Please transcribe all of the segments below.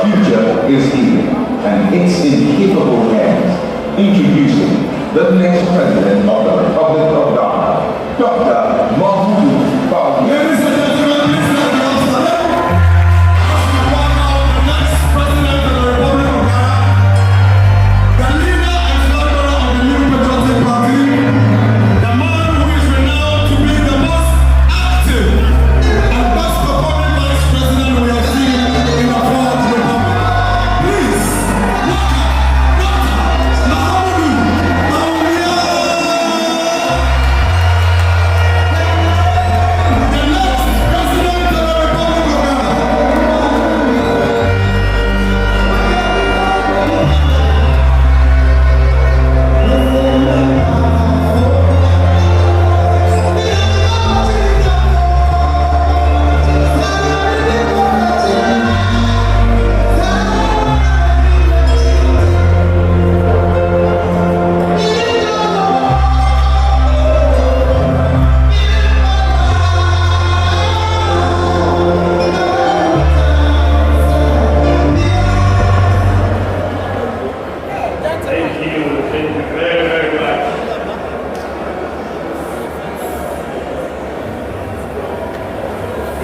future is here, and it's in capable hands. Introducing the next President of the Republic of Ghana, Dr. Bawumia. Ladies and gentlemen, please let me know today. As we welcome the next President of the Republic of Ghana, the leader and founder of the New Patriotic Party, the man who is renowned to be the most active and best performing vice president we have seen in the Fourth Republic. Please, welcome Dr. Bawumia.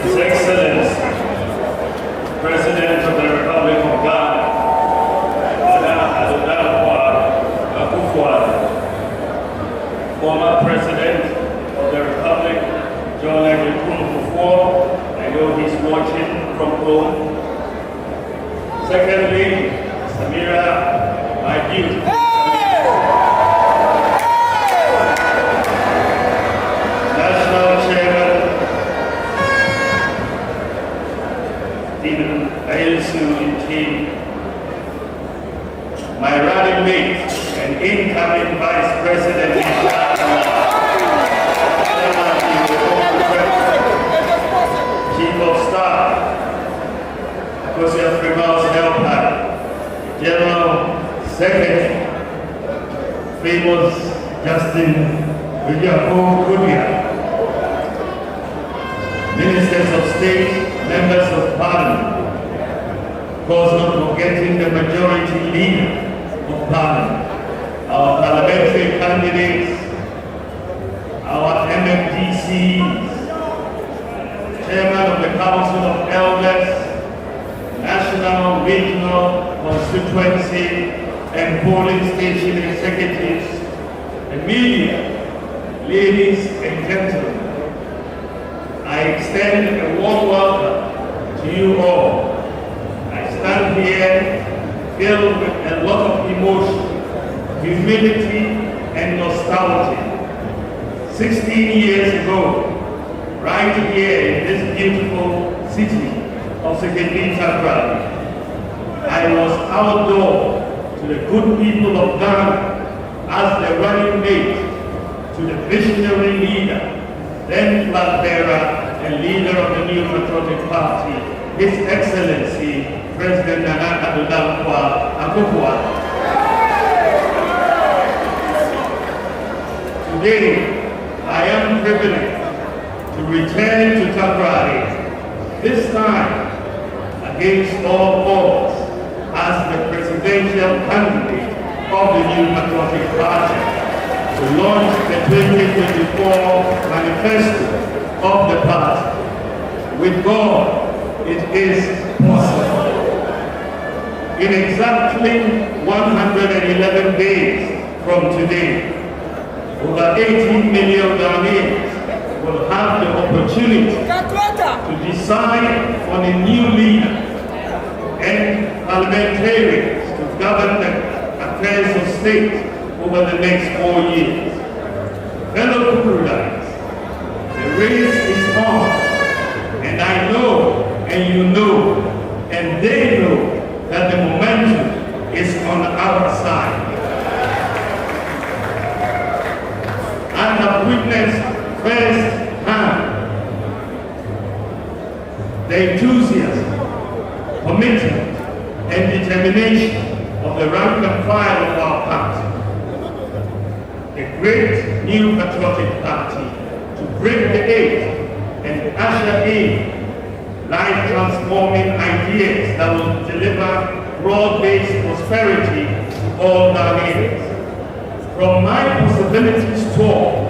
His Excellency, President of the Republic of Ghana, former President of the Republic, John Kufuor, I know he's watching from home. Secondly, Samira, my beautiful National Chairman, Stephen Ailsu in team, my running mate and incoming Vice President in Chief of Staff, Kosia Primal's helper, General Secretary, famous Justin Vijayapur Kudia, Ministers of State, Members of Parliament, of course not forgetting the majority leader of Parliament, our parliamentary candidates, our MMDCs, Chairman of the Council of Elders, National, Regional, Constituency, and Polling Station Executives, and media, ladies and gentlemen, I extend a warm welcome to you all. I stand here filled with a lot of emotion, humility, and nostalgia. 16 years ago, right here in this beautiful city of Takoradi, I was outdoor to the good people of Ghana as the running mate to the visionary leader, then flag bearer and leader of the New Patriotic Party, His Excellency President Nana Akufo-Addo. Today, I am privileged to return to Takoradi, this time against all odds as the presidential candidate of the New Patriotic Party to launch the 2024 Manifesto of the party. With God, it is possible. In exactly 111 days from today, over 18 million Ghanaians will have the opportunity to decide on a new leader and parliamentarians to govern the affairs of state over the next 4 years. Fellow Takoradians, the race is on, and I know, and you know, and they know that the momentum is on our side. I have witnessed firsthand the enthusiasm, commitment, and determination of the rank and file of our party. A great new patriotic party to break the age and usher in life-transforming ideas that will deliver broad-based prosperity to all Ghanaians. From my possibilities tour,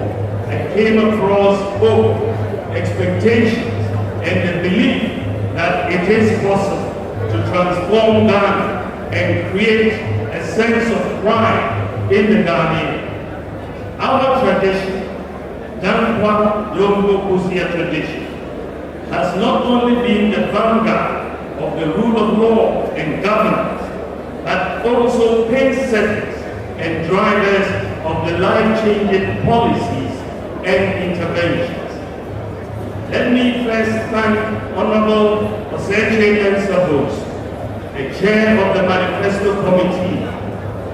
I came across hope, expectations, and the belief that it is possible to transform Ghana and create a sense of pride in the Ghanaian. Our tradition, Dankwa Yombo Kusia tradition, has not only been the vanguard of the rule of law and governance, but also pacesetters and drivers of the life-changing policies and interventions. Let me first thank Honorable Oseche Ensabos, the chair of the Manifesto Committee,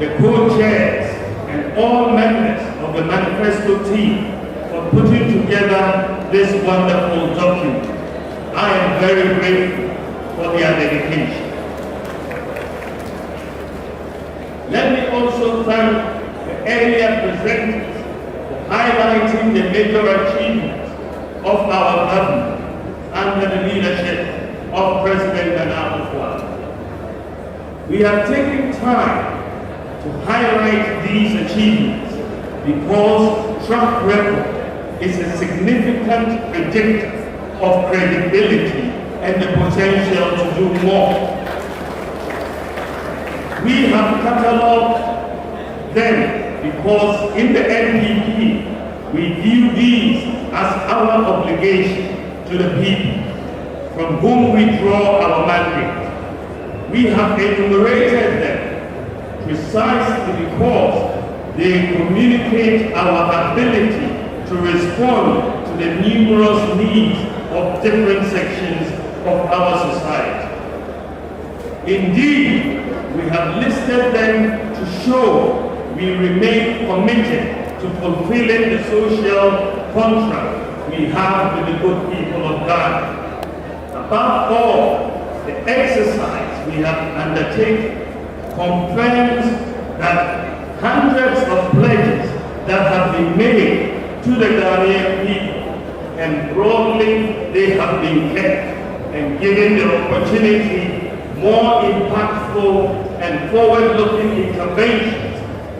the co-chairs, and all members of the Manifesto team for putting together this wonderful document. I am very grateful for their dedication. Let me also thank the earlier presenters for highlighting the major achievements of our government under the leadership of President Nana Akufo-Addo. We have taken time to highlight these achievements because track record is a significant predictor of credibility and the potential to do more. We have catalogued them because in the NPP, we view these as our obligation to the people from whom we draw our mandate. We have enumerated them precisely because they communicate our ability to respond to the numerous needs of different sections of our society. Indeed, we have listed them to show we remain committed to fulfilling the social contract we have with the good people of Ghana. Above all, the exercise we have undertaken confirms that hundreds of pledges that have been made to the Ghanaian people, and broadly they have been kept and given the opportunity more impactful and forward-looking interventions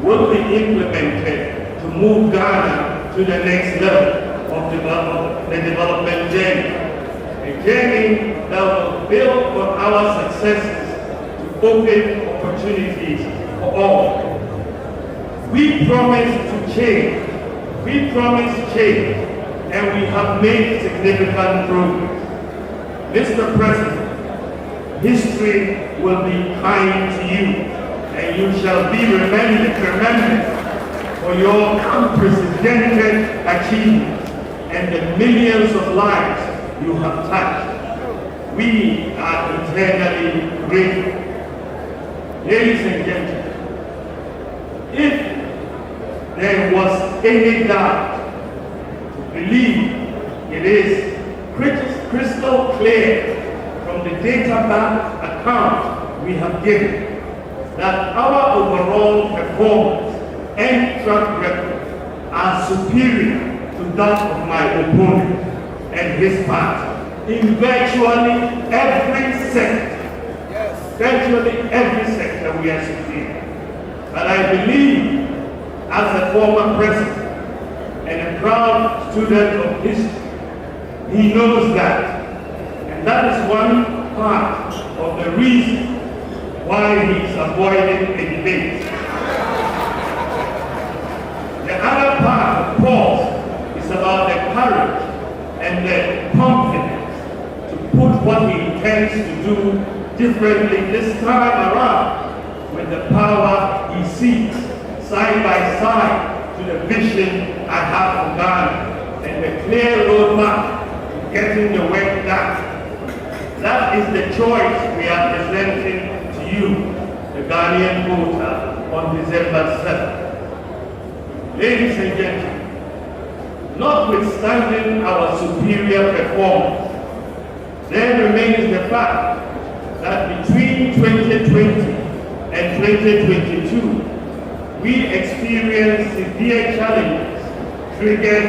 will be implemented to move Ghana to the next level of the development journey. A journey that will build on our successes to open opportunities for all. We promise to change. We promise change, and we have made significant progress. Mr. President, history will be kind to you, and you shall be remembered for your unprecedented achievements and the millions of lives you have touched. We are eternally grateful. Ladies and gentlemen, if there was any doubt, to believe it is crystal clear from the data bank account we have given that our overall performance and track record are superior to that of my opponent and his party in virtually every sector. Virtually every sector we are superior. But I believe, as a former president and a proud student of history, he knows that. And that is one part of the reason why he is avoiding a debate. The other part, of course, is about the courage and the confidence to put what he intends to do differently this time around with the power he seeks, side by side to the vision I have for Ghana and the clear roadmap to getting the work done. That is the choice we are presenting to you, the Ghanaian voter, on December 7th. Ladies and gentlemen, notwithstanding our superior performance, there remains the fact that between 2020 and 2022, we experienced severe challenges triggered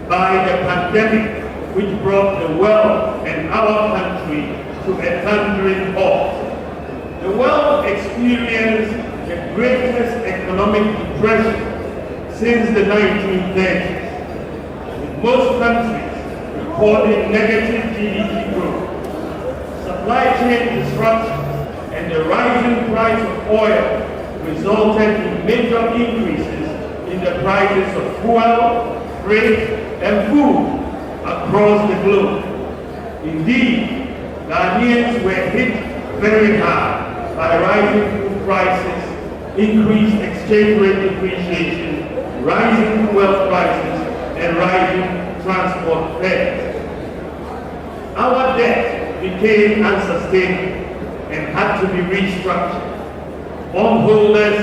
by the pandemic which brought the world and our country to a thundering halt. The world experienced the greatest economic depression since the 1930s, with most countries recording negative GDP growth. Supply chain disruptions and the rising price of oil resulted in major increases in the prices of fuel, freight, and food across the globe. Indeed, Ghanaians were hit very hard by rising food prices, increased exchange rate depreciation, rising fuel prices, and rising transport fares. Our debt became unsustainable and had to be restructured. Bondholders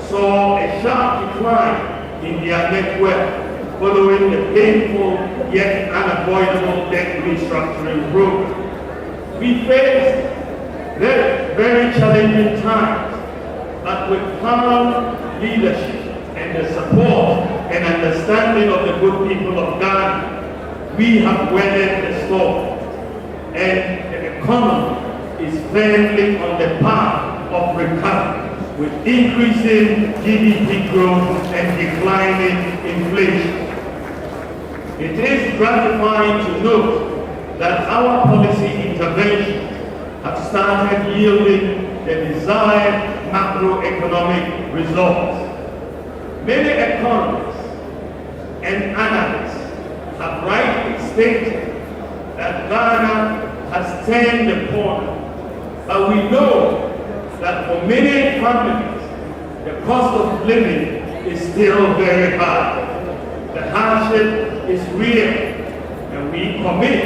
saw a sharp decline in their net worth following the painful yet unavoidable debt restructuring program. We faced very challenging times, but with calm leadership and the support and understanding of the good people of Ghana, we have weathered the storm, and the economy is firmly on the path of recovery, with increasing GDP growth and declining inflation. It is gratifying to note that our policy interventions have started yielding the desired macroeconomic results. Many economists and analysts have rightly stated that Ghana has turned the corner, but we know that for many families, the cost of living is still very high. The hardship is real, and we commit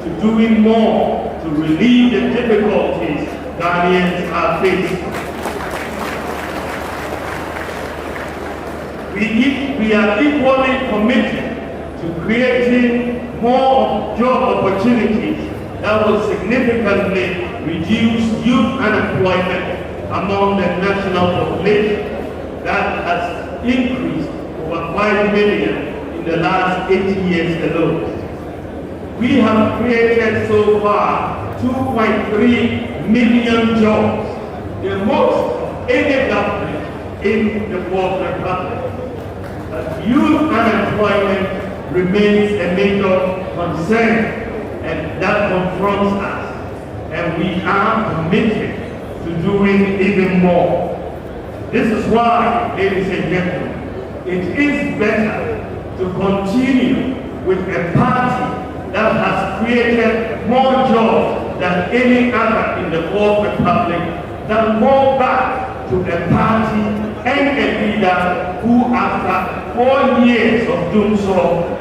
to doing more to relieve the difficulties Ghanaians are facing. We are equally committed to creating more job opportunities that will significantly reduce youth unemployment among the national population that has increased over 5 million in the last 8 years alone. We have created so far 2.3 million jobs, the most of any government in the Fourth Republic. But youth unemployment remains a major concern, and that confronts us, and we are committed to doing even more. This is why, ladies and gentlemen, it is better to continue with a party that has created more jobs than any other in the Fourth Republic than go back to a party and a leader who, after 4 years of doing so,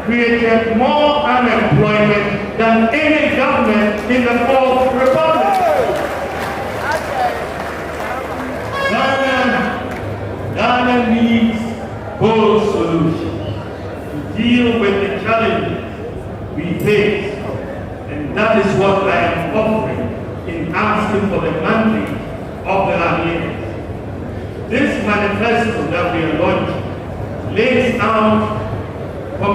created more unemployment than any government in the Fourth Republic. Ghana needs bold solutions to deal with the challenges we face, and that is what I am offering in asking for the mandate of the Ghanaians. This manifesto that we are launching lays out our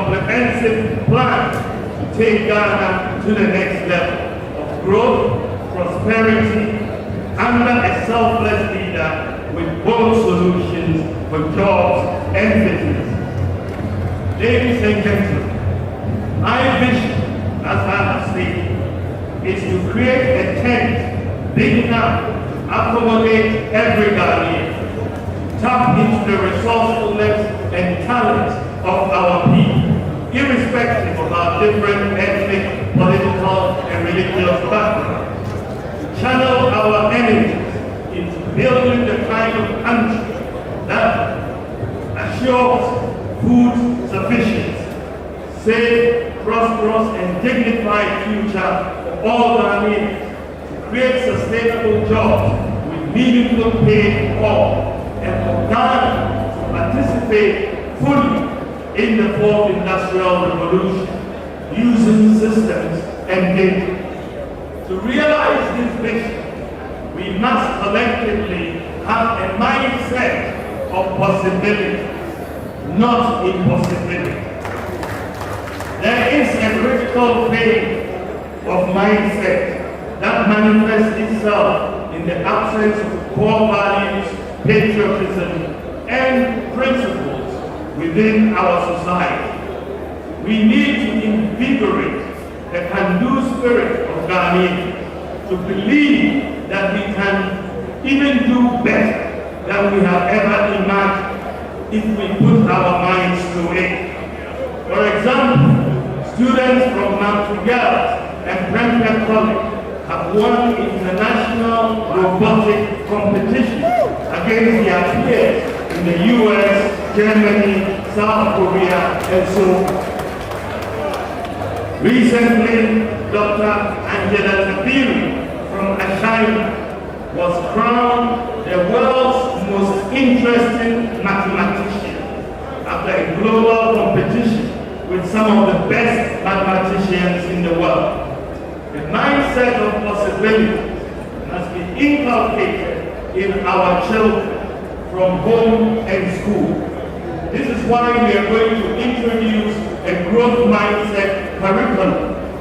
comprehensive plan to take Ghana to the next level of growth, prosperity, under a selfless leader with bold solutions for jobs and business. Ladies and gentlemen, my vision, as I have stated, is to create a tent big enough to accommodate every Ghanaian, tap into the resourcefulness and talents of our people, irrespective of our different ethnic, political, and religious backgrounds, to channel our energies into building the kind of country that assures food sufficiency, safe, prosperous, and dignified future for all Ghanaians, to create sustainable jobs with meaningful pay for all, and for Ghana to participate fully in the Fourth Industrial Revolution, using systems and data. To realize this vision, we must collectively have a mindset of possibility, not impossibility. There is a critical phase of mindset that manifests itself in the absence of core values, patriotism, and principles within our society. We need to invigorate the can-do spirit of Ghanaians to believe that we can even do better than we have ever imagined if we put our minds to it. For example, students from Mount and Premier College have won international robotic competition against their peers in the US, Germany, South Korea, and so on. Recently, Dr. Angela Tabiri from Ashina was crowned the world's most interesting mathematician after a global competition with some of the best mathematicians in the world. The mindset of possibility must be inculcated in our children from home and school. This is why we are going to introduce a growth mindset curriculum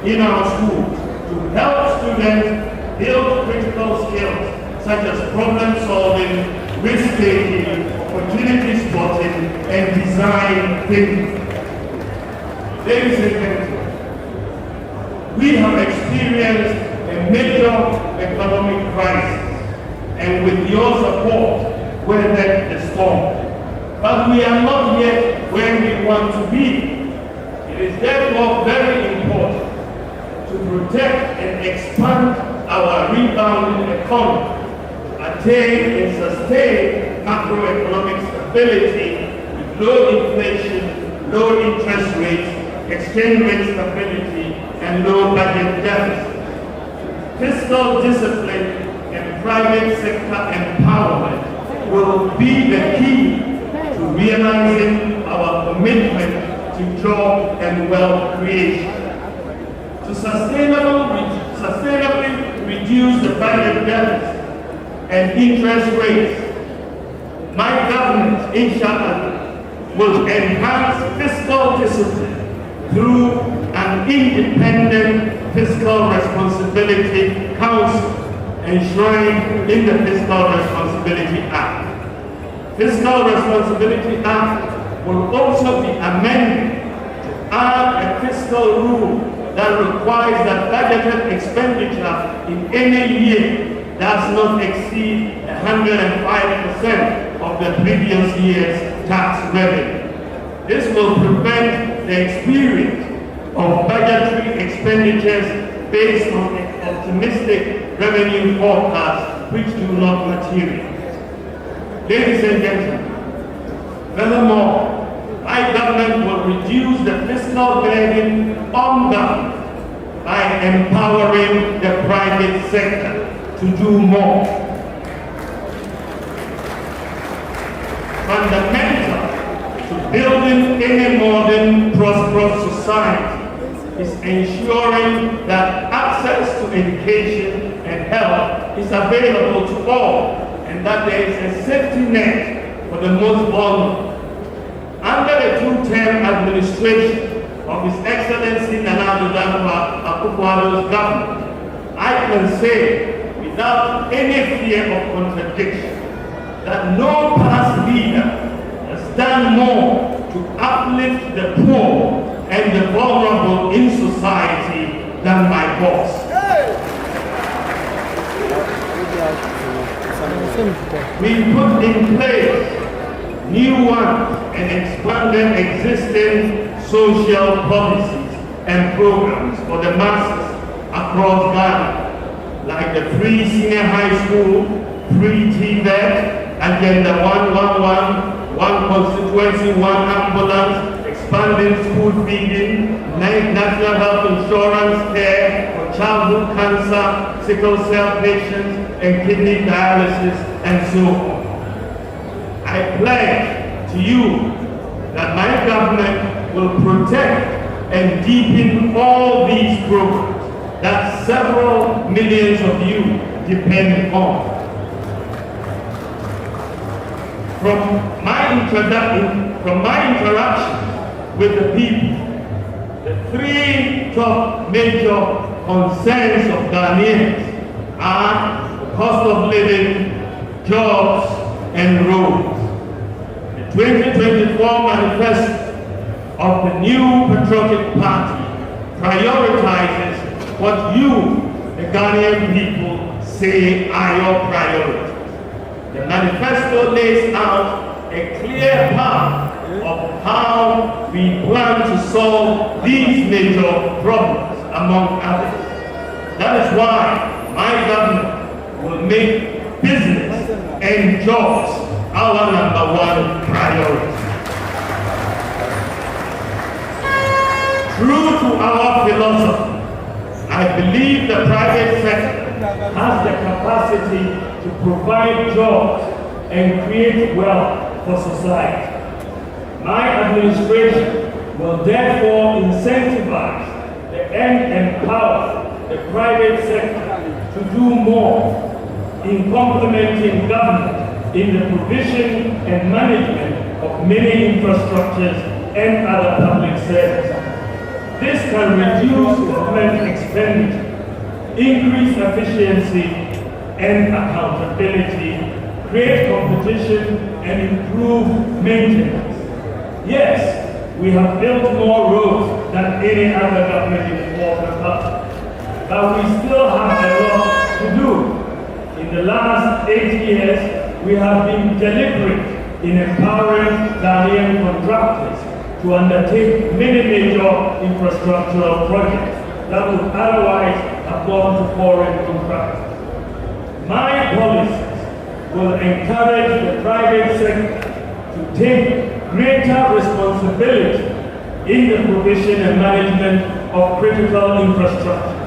in our schools to help students build critical skills such as problem solving, risk taking, opportunity spotting, and design thinking. Ladies and gentlemen, we have experienced a major economic crisis, and with your support, weathered the storm. But we are not yet where we want to be. It is therefore very important to protect and expand our rebounding economy, attain and sustain macroeconomic stability with low inflation, low interest rates, exchange rate stability, and low budget deficit. Fiscal discipline and private sector empowerment will be the key to realizing our commitment to job and wealth creation. To sustainably reduce the budget deficit and interest rates, my government, inshallah, will enhance fiscal discipline through an independent fiscal responsibility council enshrined in the Fiscal Responsibility Act. Fiscal Responsibility Act will also be amended to add a fiscal rule that requires that budgeted expenditure in any year does not exceed 105% of the previous year's tax revenue. This will prevent the experience of budgetary expenditures based on optimistic revenue forecasts which do not materialize. Ladies and gentlemen, furthermore, my government will reduce the fiscal burden on government by empowering the private sector to do more. Fundamental to building any modern, prosperous society is ensuring that access to education and health is available to all, and that there is a safety net for the most vulnerable. Under the two-term administration of His Excellency Nana Dankwa Akufo-Addo's government, I can say without any fear of contradiction that no past leader has done more to uplift the poor and the vulnerable in society than my boss. We put in place new ones and expanded existing social policies and programs for the masses across Ghana, like the free senior high school, free TVET, Agenda 111, one constituency, one ambulance, expanding school feeding, national health insurance care for childhood cancer, sickle cell patients, and kidney dialysis, and so on. I pledge to you that my government will protect and deepen all these programs that several millions of you depend on. From my interaction with the people, The three top major concerns of Ghanaians are the cost of living, jobs, and roads. The 2024 Manifesto of the new Patriotic Party prioritizes what you, the Ghanaian people, say are your priorities. The manifesto lays out a clear path of how we plan to solve these major problems, among others. That is why my government will make business and jobs our #1 priority. True to our philosophy, I believe the private sector has the capacity to provide jobs and create wealth for society. My administration will therefore incentivize and empower the private sector to do more in complementing government in the provision and management of many infrastructures and other public services. This can reduce government expenditure, increase efficiency and accountability, create competition, and improve maintenance. Yes, we have built more roads than any other government in the former republic, but we still have a lot to do. In the last 8 years, we have been deliberate in empowering Ghanaian contractors to undertake many major infrastructural projects that would otherwise have gone to foreign contractors. My policies will encourage the private sector to take greater responsibility in the provision and management of critical infrastructure,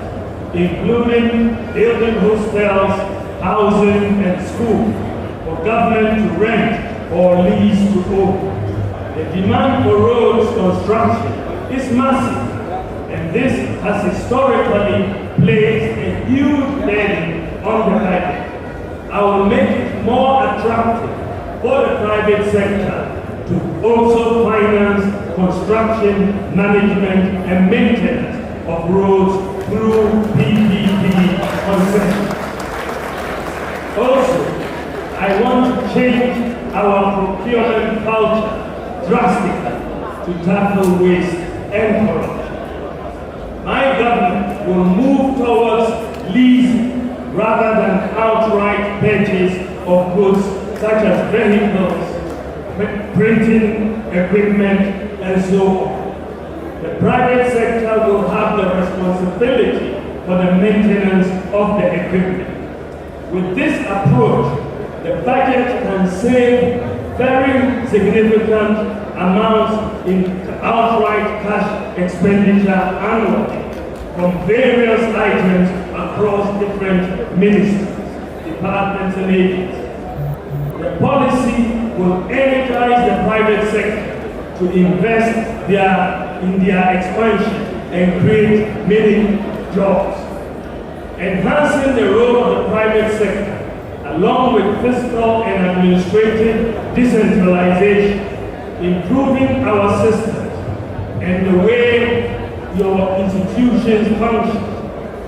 including building hostels, housing, and schools for government to rent or lease to own. The demand for roads construction is massive, and this has historically placed a huge burden on the budget. I will make it more attractive for the private sector to also finance construction, management, and maintenance of roads through PPP concessions. Also, I want to change our procurement culture drastically to tackle waste and corruption. My government will move towards leasing rather than outright purchase of goods such as vehicles, printing equipment, and so on. The private sector will have the responsibility for the maintenance of the equipment. With this approach, the budget can save very significant amounts in outright cash expenditure annually from various items across different ministries, departments, and agencies. The policy will energize the private sector to invest in their expansion and create many jobs. Enhancing the role of the private sector, along with fiscal and administrative decentralization, improving our systems, and the way your institutions function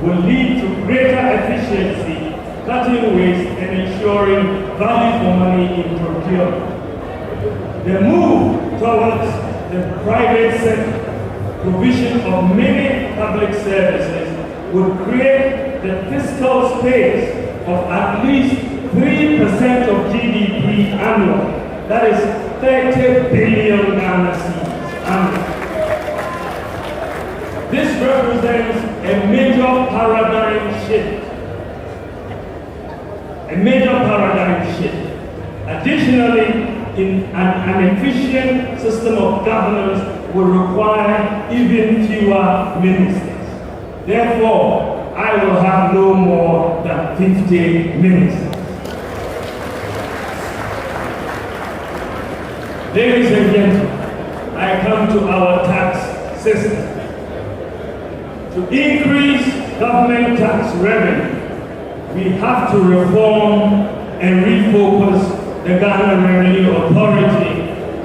will lead to greater efficiency, cutting waste, and ensuring value for money in procurement. The move towards the private sector provision of many public services would create the fiscal space of at least 3% of GDP annually. That is 30 billion Ghana cedis annually. This represents a major paradigm shift. Additionally, an efficient system of governance will require even fewer ministers. Therefore, I will have no more than 50 ministers. Ladies and gentlemen, I come to our tax system. To increase government tax revenue, we have to reform and refocus the Ghana Revenue Authority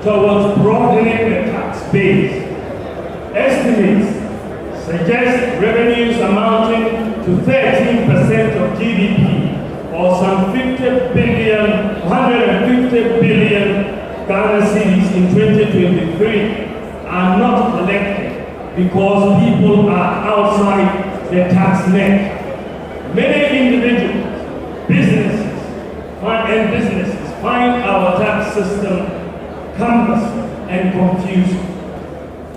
towards broadening the tax base. Estimates suggests revenues amounting to 13% of GDP, or some 150 billion Ghana cedis in 2023, are not collected because people are outside the tax net. Many individuals, businesses find our tax system cumbersome and confusing.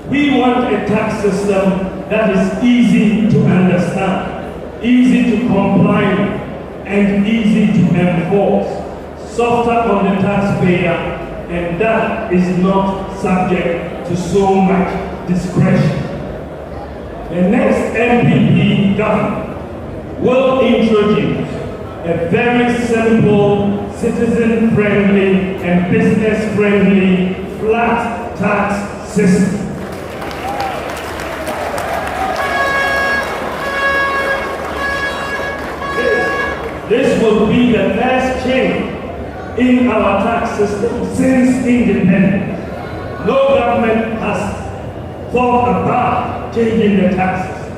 We want a tax system that is easy to understand, easy to comply with, and easy to enforce, softer on the taxpayer, and that is not subject to so much discretion. The next NPP government will introduce a very simple, citizen-friendly and business-friendly flat tax system. This will be the first change in our tax system since independence. No government has thought about changing the taxes,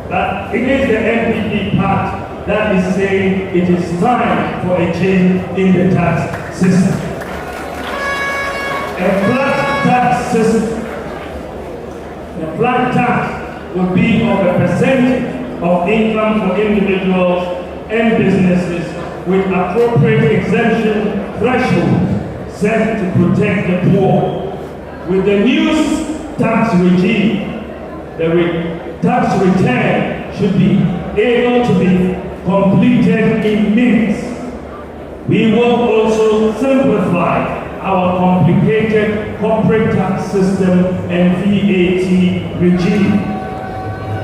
but it is the NPP part that is saying it is time for a change in the tax system. A flat tax system, a flat tax will be of a percentage of income for individuals and businesses with appropriate exemption thresholds set to protect the poor. With the new tax regime, the tax return should be able to be completed in minutes. We will also simplify our complicated corporate tax system and VAT regime.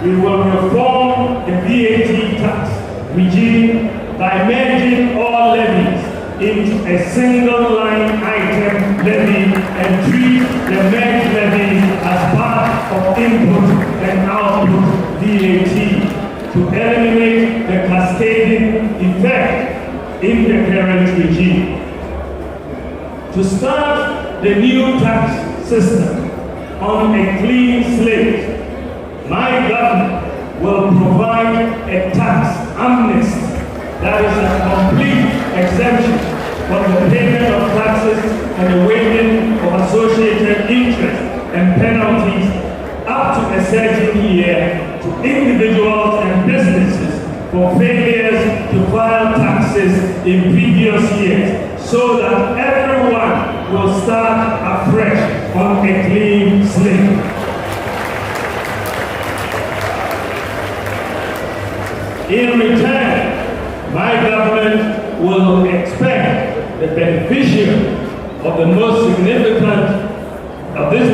We will reform the VAT tax regime by merging all levies into a single line item levy and treat the merged levy as part of input and output VAT to eliminate the cascading effect in the current regime. To start the new tax system on a clean slate, my government will provide a tax amnesty that is a complete exemption from the payment of taxes and the waiving of associated interest and penalties up to a certain year to individuals and businesses for failures to file taxes in previous years, so that everyone will start afresh on a clean slate. In return, my government will expect the beneficiary of this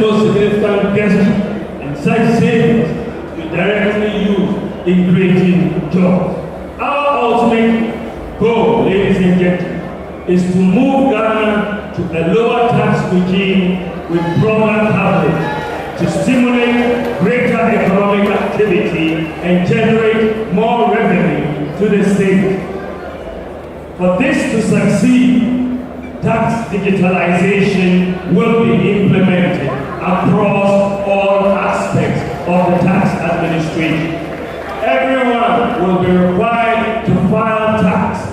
most significant gesture in such savings to directly use in creating jobs. Our ultimate goal, ladies and gentlemen, is to move Ghana to a lower tax regime with broader coverage to stimulate greater economic activity and generate more revenue to the state. For this to succeed, tax digitalization will be implemented across all aspects of the tax administration. Everyone will be required to file tax,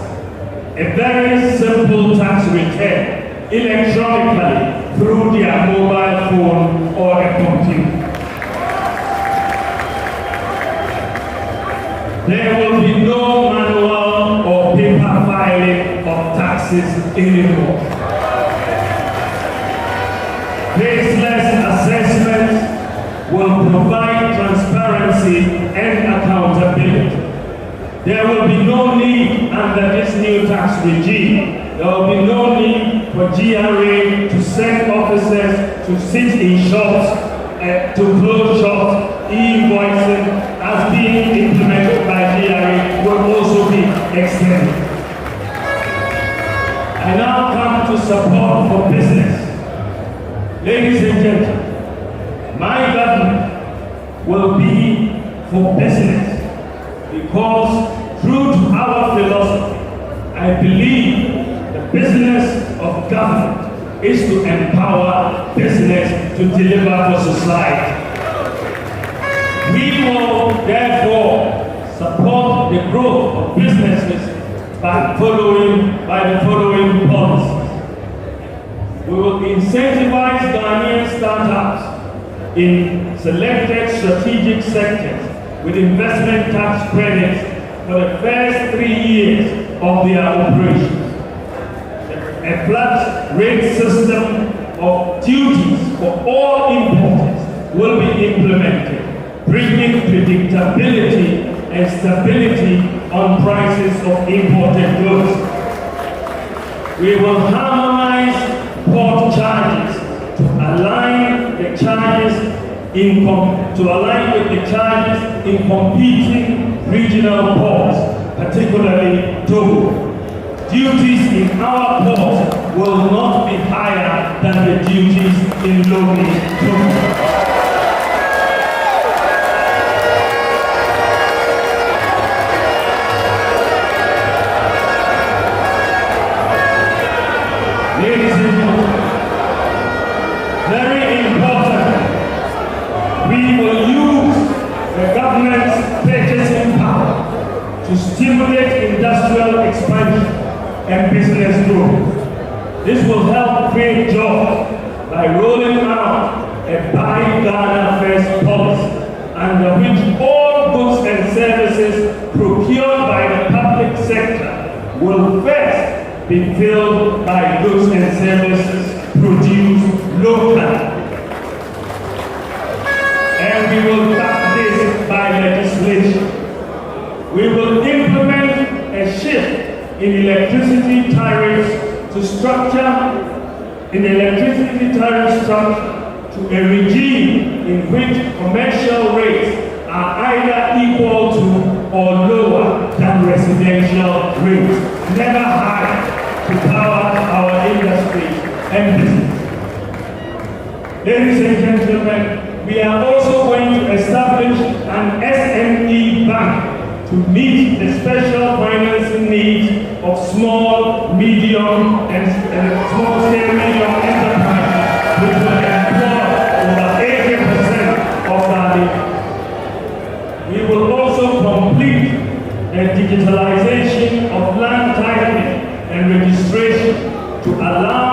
a very simple tax return, electronically through their mobile phone or a computer. There will be no manual or paper filing of taxes anymore. Faceless assessments will provide transparency and accountability. There will be no need under this new tax regime. There will be no need for GRA to send officers to sit in shops, to close shops. E-invoicing as being implemented by GRA will also be extended. I now come to support for business. Ladies and gentlemen, my government will be for business because true to our philosophy, I believe the business of government is to empower business to deliver for society. We will therefore support the growth of businesses by the following policies. We will incentivize Ghanaian startups in selected strategic sectors with investment tax credits for the first 3 years of their operations. A flat rate system of duties for all importers will be implemented, bringing predictability and stability on prices of imported goods. We will harmonize port charges to align with the charges in competing regional ports, particularly Togo. Duties in our ports will not be higher than the duties in Lomé, Togo. Ladies and gentlemen, very important, we will use the government's purchasing power to stimulate industrial expansion and business growth. This will help create jobs by rolling out a Buy Ghana First policy, under which all goods and services procured by the public sector will first be filled by goods and services produced locally. And we will back this by legislation. We will implement a shift in electricity tariffs to a regime in which commercial rates are either equal to or lower than residential rates, never higher, to power our industry and business. Ladies and gentlemen, we are also going to establish an SME bank to meet the special financing needs of small, medium, and small-scale medium enterprises, which will employ over 80% of Ghanaians. We will also complete the digitalization of land titling and registration to allow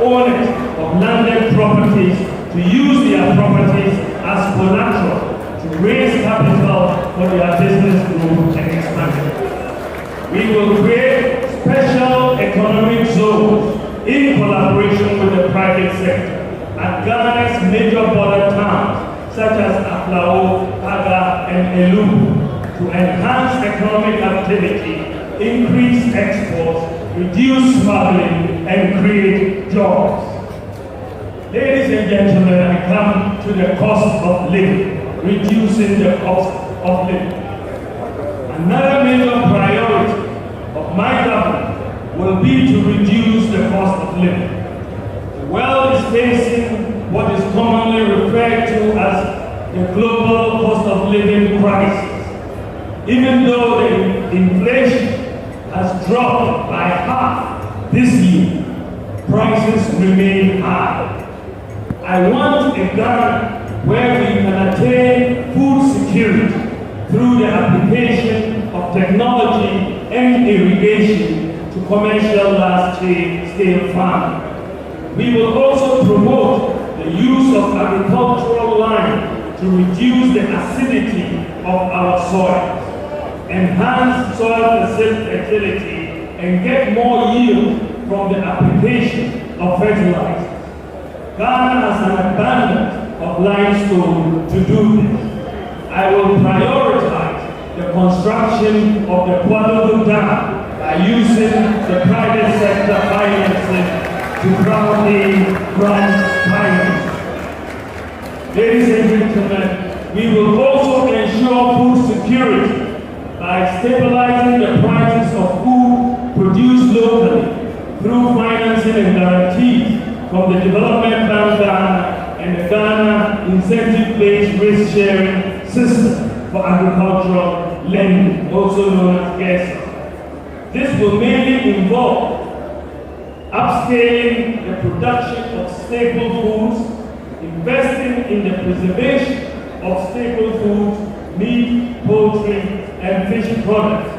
owners of landed properties to use their properties as collateral to raise capital for their business growth and expansion. We will create special economic zones in collaboration with the private sector at Ghana's major border towns such as Aflao, Aga, and Elu to enhance economic activity, increase exports, reduce smuggling, and create jobs. Ladies and gentlemen, I come to the cost of living, reducing the cost of living. Another major priority of my government will be to reduce the cost of living. The world is facing what is commonly referred to as the global cost of living crisis. Even though the inflation has dropped by half this year, prices remain high. I want a Ghana where we can attain food security through the application of technology and irrigation to commercial large-scale farming. We will also promote the use of agricultural land to reduce the acidity of our soils, enhance soil fertility, and get more yield from the application of fertilizers. Ghana has an abundance of limestone to do this. I will prioritize the construction of the Kwadogo Dam by using the private sector financing to crowd finance. Ladies and gentlemen, we will also ensure food security by stabilizing the prices of food produced locally through financing and guarantees from the Development Bank Ghana and the Ghana Incentive-Based Risk-Sharing System for Agricultural Lending, also known as GSTS. This will mainly involve upscaling the production of staple foods, investing in the preservation of staple foods, meat, poultry, and fish products,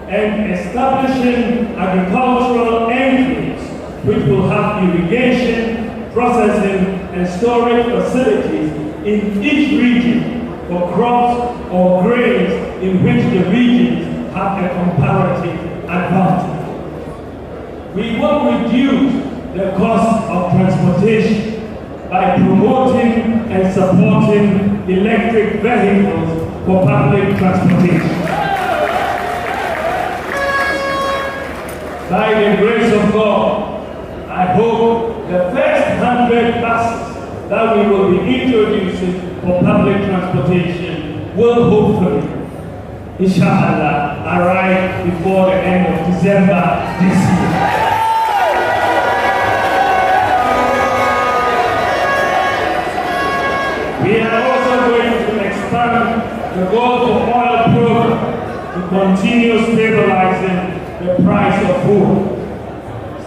and establishing agricultural enclaves which will have irrigation, processing, and storage facilities in each region for crops or grains in which the regions have a comparative advantage. We will reduce the cost of transportation by promoting and supporting electric vehicles for public transportation. By the grace of God, I hope the first 100 buses that we will be introducing for public transportation will hopefully, inshallah, arrive before the end of December this year. We are also going to expand the Gold for Oil program to continue stabilizing the price of food.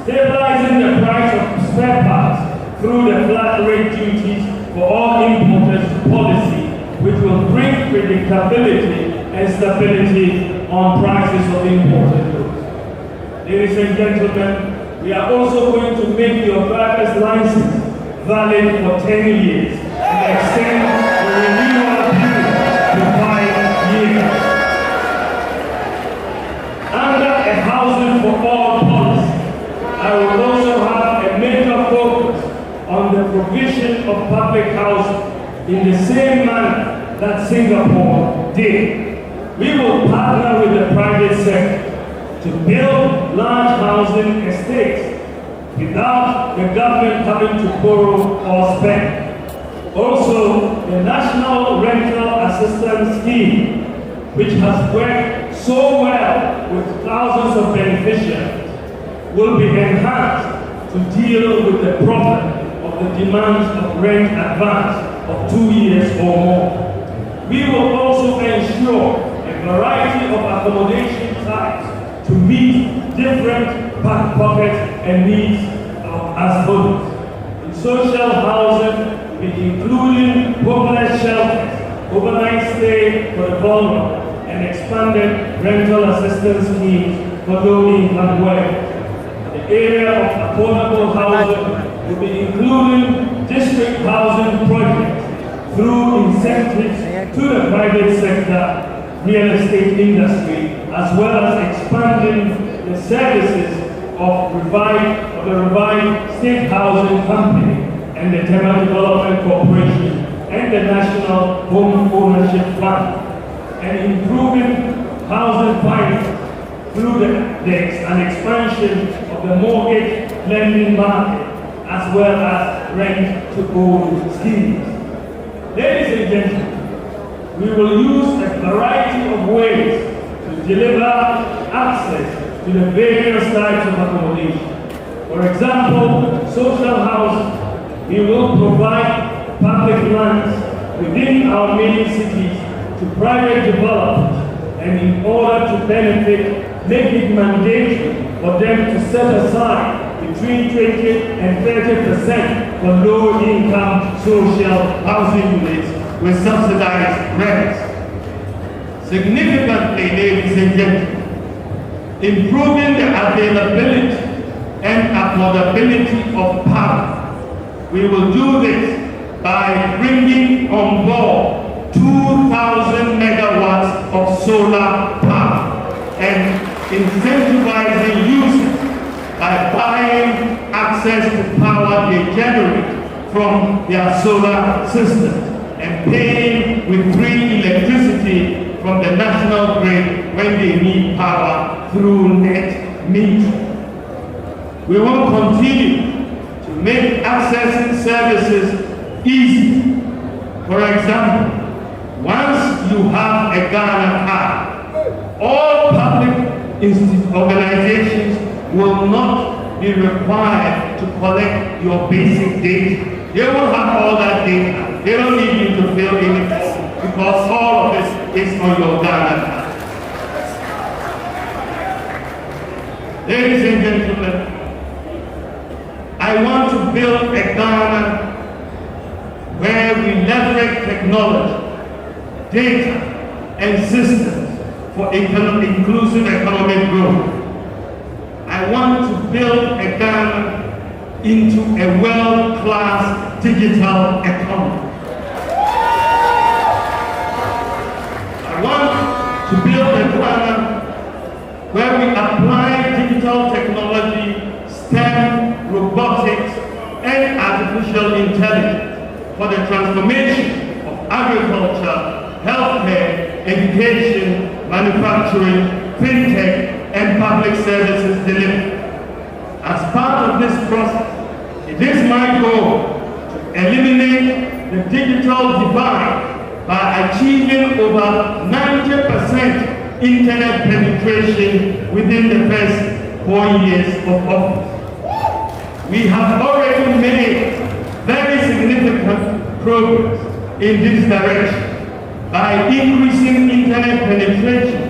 Stabilizing the price of spare parts through the flat rate duties for all importers policy, which will bring predictability and stability on prices of imported goods. Ladies and gentlemen, we are also going to make your driver's license valid for 10 years and extend the renewal period to 5 years. Under a housing for all policy, I will also have a major focus on the provision of public housing in the same manner that Singapore did. We will partner with the private sector to build large housing estates without the government having to borrow or spend. Also, the National Rental Assistance Scheme, which has worked so well with thousands of beneficiaries, will be enhanced to deal with the problem of the demands of rent advance of 2 years or more. We will also ensure a variety of accommodation types to meet different pockets and needs as follows. In social housing, including homeless shelters, overnight stay for the vulnerable, and expanded rental assistance schemes for low-income workers. The area of affordable housing will be including district housing projects through incentives to the private sector, real estate industry, as well as expanding the services of the revived State Housing Company and the Tema Development Corporation and the National Home Ownership Fund, and improving housing finance through an expansion of the mortgage lending market as well as rent-to-own schemes. Ladies and gentlemen, we will use a variety of ways to deliver access to the various types of accommodation. For example, social housing. We will provide public lands within our main cities to private developers, and in order to benefit, make it mandatory for them to set aside between 20 and 30% for low-income social housing units with subsidized rents. Significantly, ladies and gentlemen, improving the availability and affordability of power. We will do this by bringing on board 2,000 megawatts of solar power and incentivizing users by buying access to power they generate from their solar systems and paying with free electricity from the national grid when they need power through net metering. We will continue to make accessing services easy. For example, once you have a Ghana card, all public organizations will not be required to collect your basic data. They will have all that data. They don't need you to fill in it because all of this is on your Ghana card. Ladies and gentlemen, I want to build a Ghana where we leverage technology data, and systems for inclusive economic growth. I want to build a Ghana into a world-class digital economy. I want to build a Ghana where we apply digital technology, STEM, robotics, and artificial intelligence for the transformation of agriculture, healthcare, education, manufacturing, fintech, and public services delivery. As part of this process, it is my goal to eliminate the digital divide by achieving over 90% internet penetration within the first 4 years of office. We have already made very significant progress in this direction by increasing internet penetration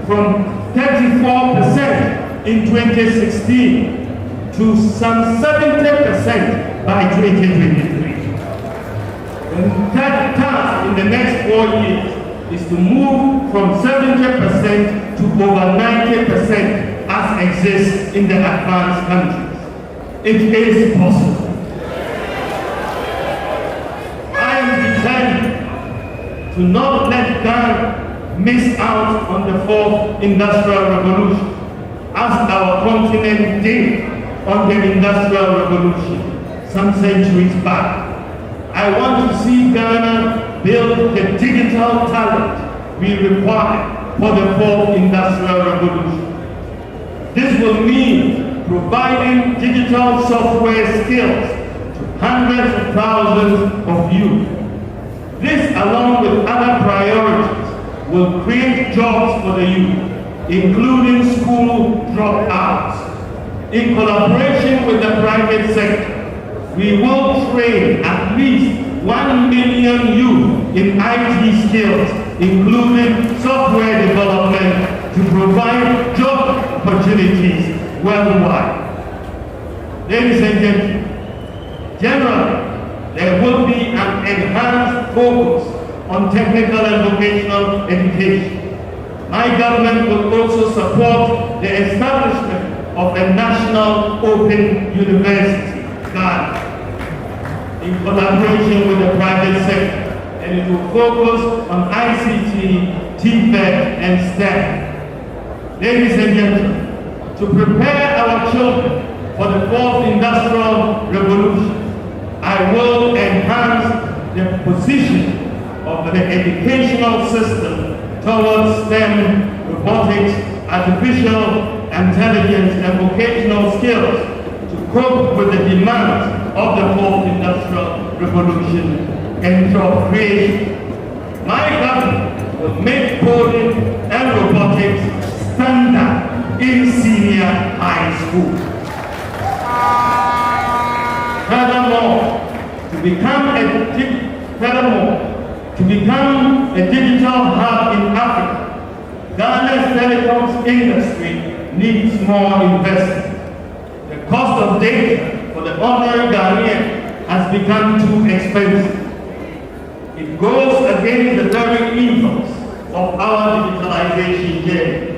from 34% in 2016 to some 70% by 2023. The task in the next 4 years is to move from 70% to over 90% as exists in the advanced countries. It is possible. I am determined to not let Ghana miss out on the fourth industrial revolution, as our continent did on the industrial revolution some centuries back. I want to see Ghana build the digital talent we require for the fourth industrial revolution. This will mean providing digital software skills to hundreds of thousands of youth. This, along with other priorities, will create jobs for the youth, including school dropouts. In collaboration with the private sector, we will train at least 1 million youth in IT skills, including software development, to provide job opportunities worldwide. Ladies and gentlemen, generally, there will be an enhanced focus on technical and vocational education. My government will also support the establishment of a national open university, Ghana, in collaboration with the private sector, and it will focus on ICT, TVET, and STEM. Ladies and gentlemen, to prepare our children for the fourth industrial revolution, I will enhance the position of the educational system towards STEM, robotics, artificial intelligence, and vocational skills to cope with the demands of the fourth industrial revolution and job creation. My government will make coding and robotics standard in senior high school. Furthermore, to become a digital hub in Africa, Ghana's telecoms industry needs more investment. The cost of data for the ordinary Ghanaian has become too expensive. It goes against the very ethos of our digitalization journey.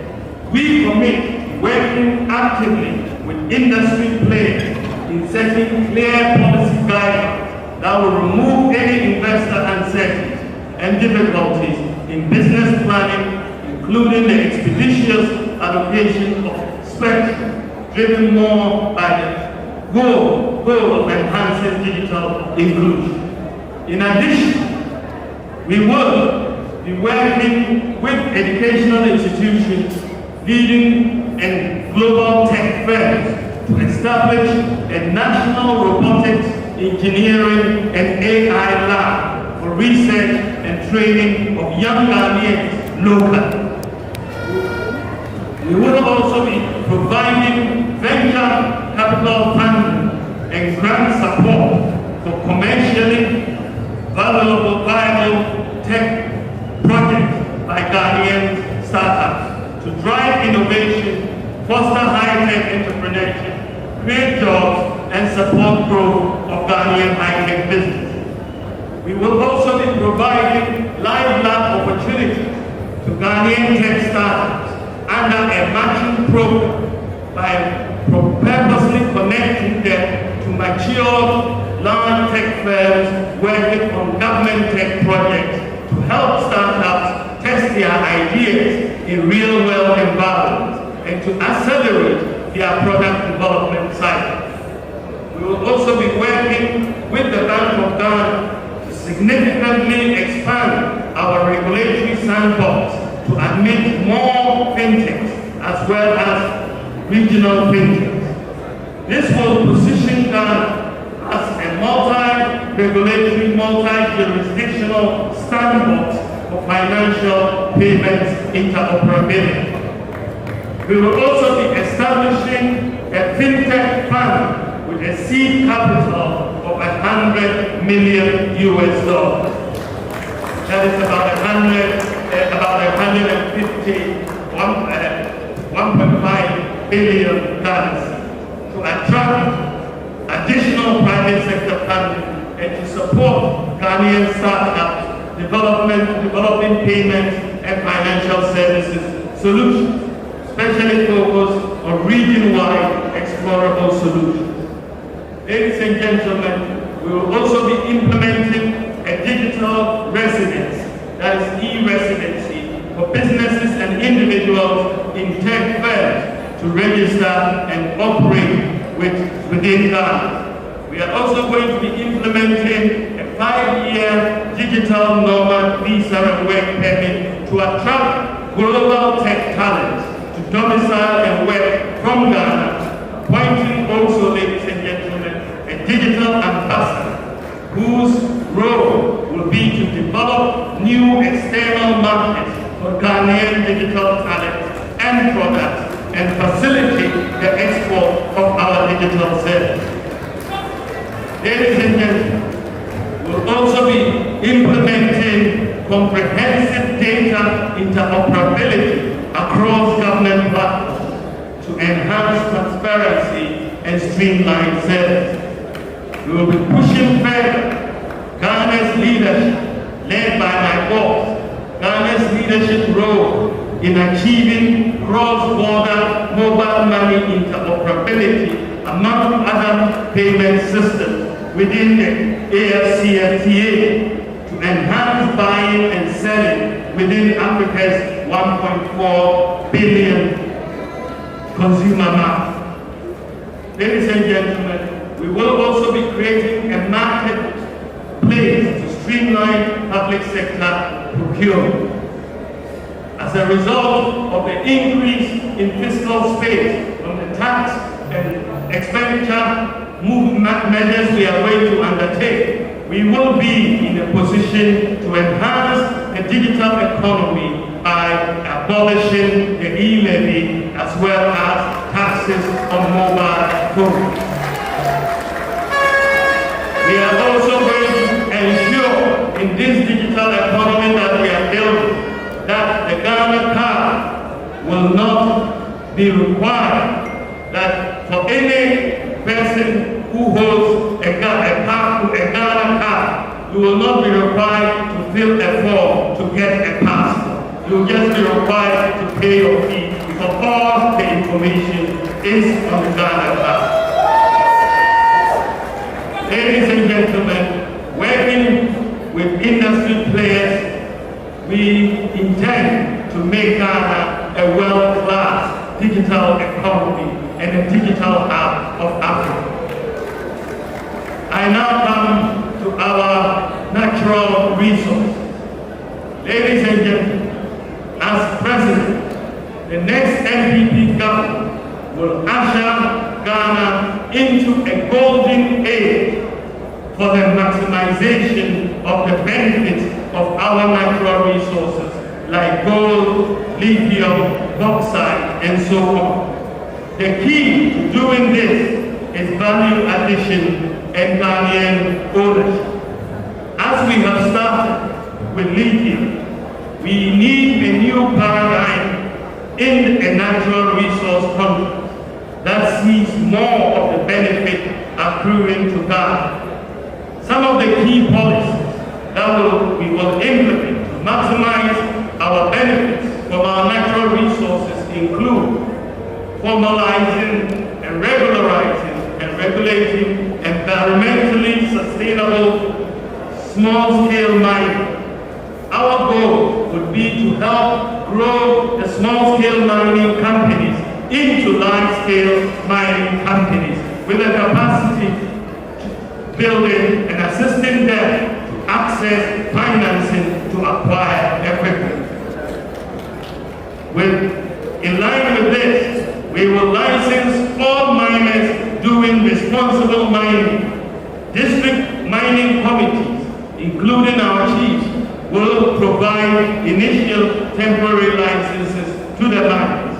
We commit to working actively with industry players in setting clear policy guidelines that will remove any investor uncertainty and difficulties in business planning, including the expeditious allocation of spectrum, driven more by the goal of enhancing digital inclusion. In addition, we will be working with educational institutions, leading and global tech firms to establish a national robotics, engineering, and AI lab for research and training of young Ghanaians locally. We will also be providing venture capital funding and grant support for commercially viable tech projects by Ghanaian startups to drive innovation, foster high-tech entrepreneurship, create jobs, and support growth of Ghanaian high-tech business. We will also be providing live-lab opportunity to Ghanaian tech startups under a matching program by purposely connecting them to mature large tech firms working on government tech projects to help startups test their ideas in real-world environments and to accelerate their product development cycle. We will also be working with the Bank of Ghana to significantly expand our regulatory sandbox to admit more fintechs as well as regional fintechs. This will position Ghana as a multi-regulatory, multi-jurisdictional sandbox for financial payments interoperability. We will also be establishing a fintech fund with a seed capital of $100 million US. That is about 1.5 billion dollars to attract additional private sector funding and to support Ghanaian startups developing payments and financial services solutions, especially focused on region-wide explorable solutions. Ladies and gentlemen, we will also be implementing a digital residence, that is e-residency, for businesses and individuals in tech firms to register and operate within Ghana. We are also going to be implementing a 5-year digital nomad visa and work permit to attract global tech talent to domicile and work from Ghana, appointing also, ladies and gentlemen, a digital ambassador whose role will be to develop new external markets for Ghanaian digital talent and products and facilitate the export of our digital services. Ladies and gentlemen, we'll also be implementing comprehensive data interoperability across government platforms to enhance transparency and streamline service. We will be pushing further Ghana's leadership, led by my boss, Ghana's leadership role in achieving cross-border mobile money interoperability among other payment systems within the AFCFTA to enhance buying and selling within Africa's 1.4 billion consumer market. Ladies and gentlemen, we will also be creating a marketplace to streamline public sector procurement. As a result of the increase in fiscal space from the tax and expenditure measures we are going to undertake, we will be in a position to enhance the digital economy by abolishing the e-levy as well as taxes on mobile phones. We are also going to ensure in this digital economy that we are building that the Ghana card will not be required, that for any person who holds a Ghana card, you will not be required to fill a form to get a passport. You will just be required to pay your fee because all the information is on the Ghana card. Ladies and gentlemen, working with industry players, we intend to make Ghana a world-class digital economy and a digital hub of Africa. I now come to our natural resources. Ladies and gentlemen, as President, the next NPP government will usher Ghana into a golden age for the maximization of the benefits of our natural resources like gold, lithium, bauxite, and so on. The key to doing this is value addition and Ghanaian ownership. As we have started with lithium, we need a new paradigm in a natural resource country that sees more of the benefit accruing to Ghana. Some of the key policies that we will implement to maximize our benefits from our natural resources include formalizing and regularizing and regulating environmentally sustainable small-scale mining. Our goal would be to help grow the small-scale mining companies into large-scale mining companies with the capacity to building and assisting them to access financing to acquire equipment. In line with this, we will license all miners doing responsible mining. District mining committees, including our chiefs, will provide initial temporary licenses to the miners.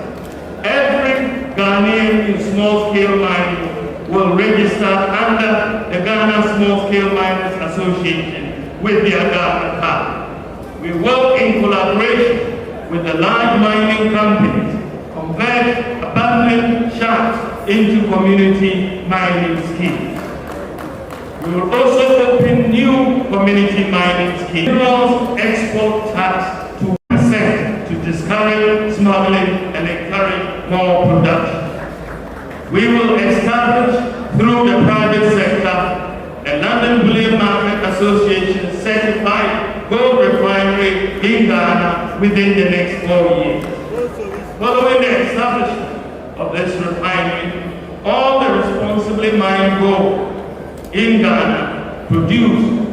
Every Ghanaian in small-scale mining will register under the Ghana Small-Scale Miners Association with their Ghana card. We will, in collaboration with the large mining companies, convert abandoned shafts into community mining schemes. We will also open new community mining schemes. Minerals export tax to 1% to discourage smuggling and encourage more production. We will establish through the private sector a London Bullion Market Association certified gold refinery in Ghana within the next 4 years. Following the establishment of this refinery, all the responsibly mined gold in Ghana produced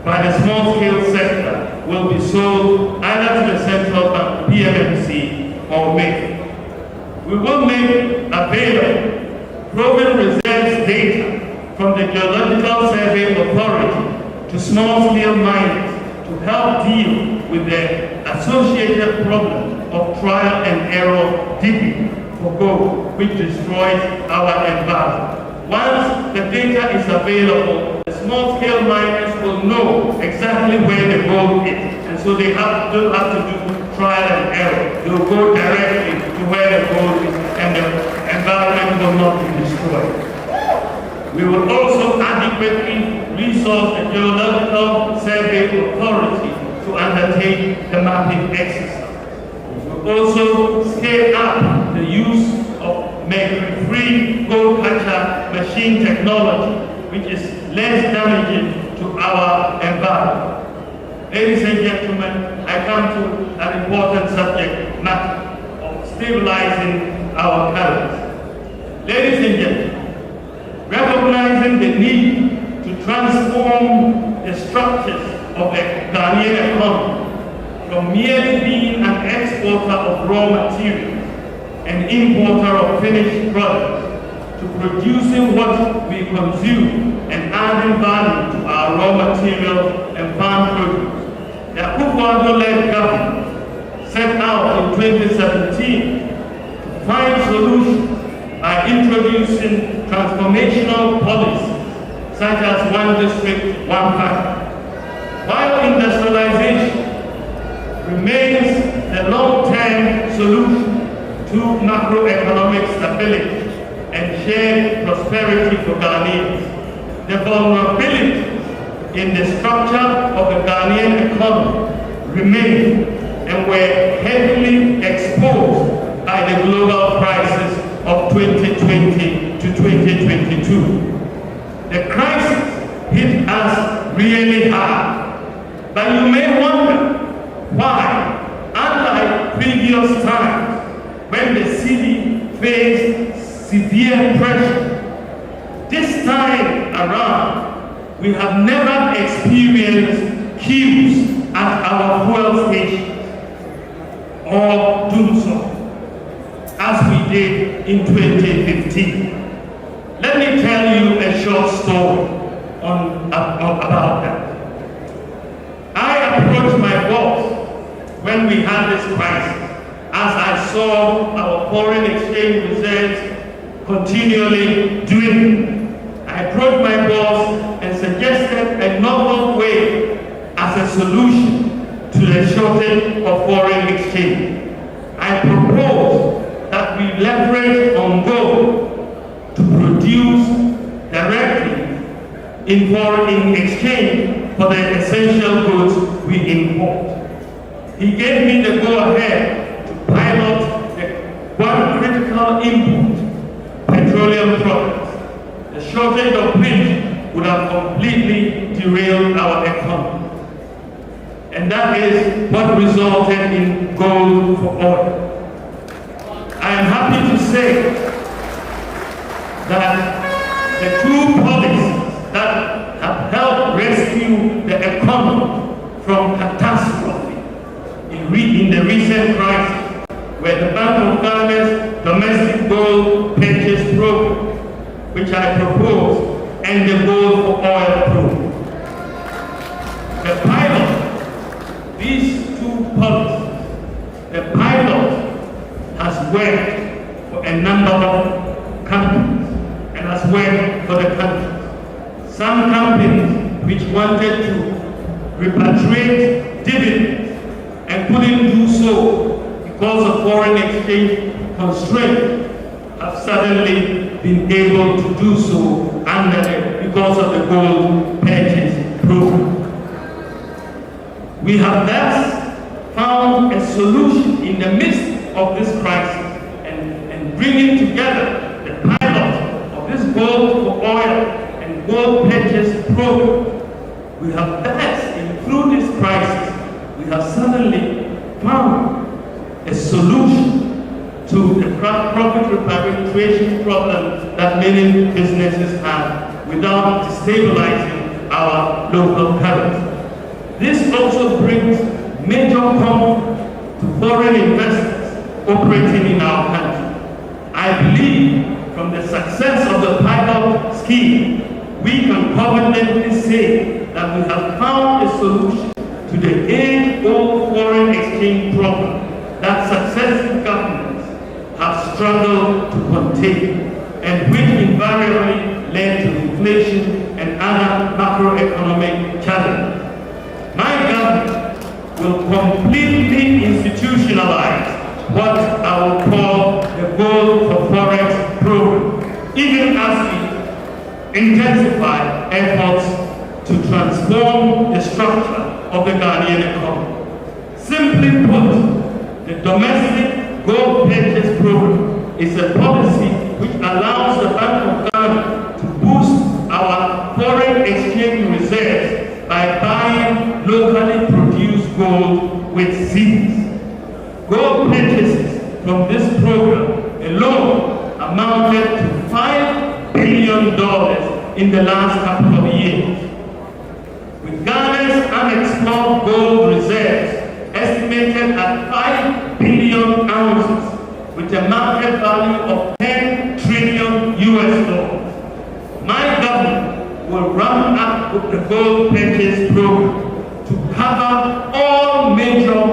by the small-scale sector will be sold either to the central bank, PMMC, or MEC. We will make available proven reserves data from the Geological Survey Authority to small-scale miners to help deal with the associated problem of trial and error digging for gold, which destroys our environment. Once the data is available, the small-scale miners will know exactly where the gold is, and so they don't have to do trial and error. They'll go directly to where the gold is, and the environment will not be destroyed. We will also adequately resource the Geological Survey Authority to undertake the mapping exercise. We will also scale up the use of mercury-free gold catcher machine technology, which is less damaging to our environment. Ladies and gentlemen, I come to an important subject matter of stabilizing our currency. Ladies and gentlemen, recognizing the need to transform the structures of the Ghanaian economy from merely being an exporter of raw materials and importer of finished products to producing what we consume and adding value to our raw materials and farm produce. The Akufo-Addo-led government set out in 2017 to find solutions by introducing transformational policies such as one district, one factory. While industrialization remains the long-term solution to macroeconomic stability and shared prosperity for Ghanaians, the vulnerabilities in the structure of the Ghanaian economy remain and were heavily exposed by the global crisis of 2020 to 2022. The crisis hit us really hard, but you may wonder why, unlike previous times when the city faced severe pressure, this time around we have never experienced queues at our fuel stations or doom zone as we did in 2015. Let me tell you a short story about that. I approached my boss when we had this crisis, as I saw our foreign exchange reserves continually dwindling. I approached my boss and suggested a novel way as a solution to the shortage of foreign exchange. I proposed that we leverage on gold to produce directly in foreign exchange for the essential goods we import. he gave me the go-ahead to pilot the one critical input, petroleum products, the shortage of which would have completely derailed our economy. And that is what resulted in gold for oil. I am happy to say that the two policies that have helped rescue the economy from catastrophe in the recent crisis were the Bank of Ghana's domestic gold purchase program, which I proposed, and the gold for oil program. The pilot, these two policies, the pilot has worked for a number of companies and has worked for the country. Some companies which wanted to repatriate dividends and couldn't do so because of foreign exchange constraints have suddenly been able to do so because of the gold purchase program. We have thus found a solution in the midst of this crisis and bringing together the pilot of this gold for oil and gold purchase program. We have thus, through this crisis, we have suddenly found a solution to the profit repatriation problem that many businesses have without destabilizing our local currency. This also brings major comfort to foreign investors operating in our country. I believe from the success of the pilot scheme, we can confidently say that we have found a solution to the age-old foreign exchange problem that successive governments have struggled to contain and which invariably led to inflation and other macroeconomic challenges. My government will completely institutionalize what I will call the gold for forex program, even as we intensify efforts to transform the structure of the Ghanaian economy. Simply put, the domestic gold purchase program is a policy which allows the Bank of Ghana to boost our foreign exchange reserves by buying locally produced gold with seeds. Gold purchases from this program alone amounted to $5 billion in the last couple of years. With Ghana's unexplored gold reserves estimated at 5 billion ounces with a market value of 10 trillion US dollars, my government will run up with the gold purchase program to cover all major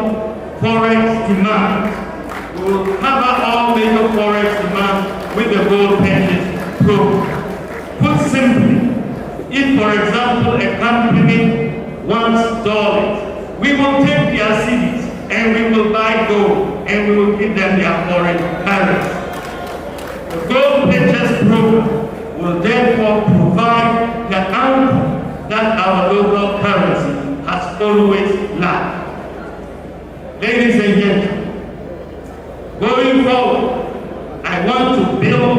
forex demands. We will cover all major forex demands with the gold purchase program. Put simply, if, for example, a company wants dollars, we will take their cedis and we will buy gold and we will give them their foreign currency. The gold purchase program will therefore provide the anchor that our local currency has always lacked. Ladies and gentlemen, going forward, I want to build,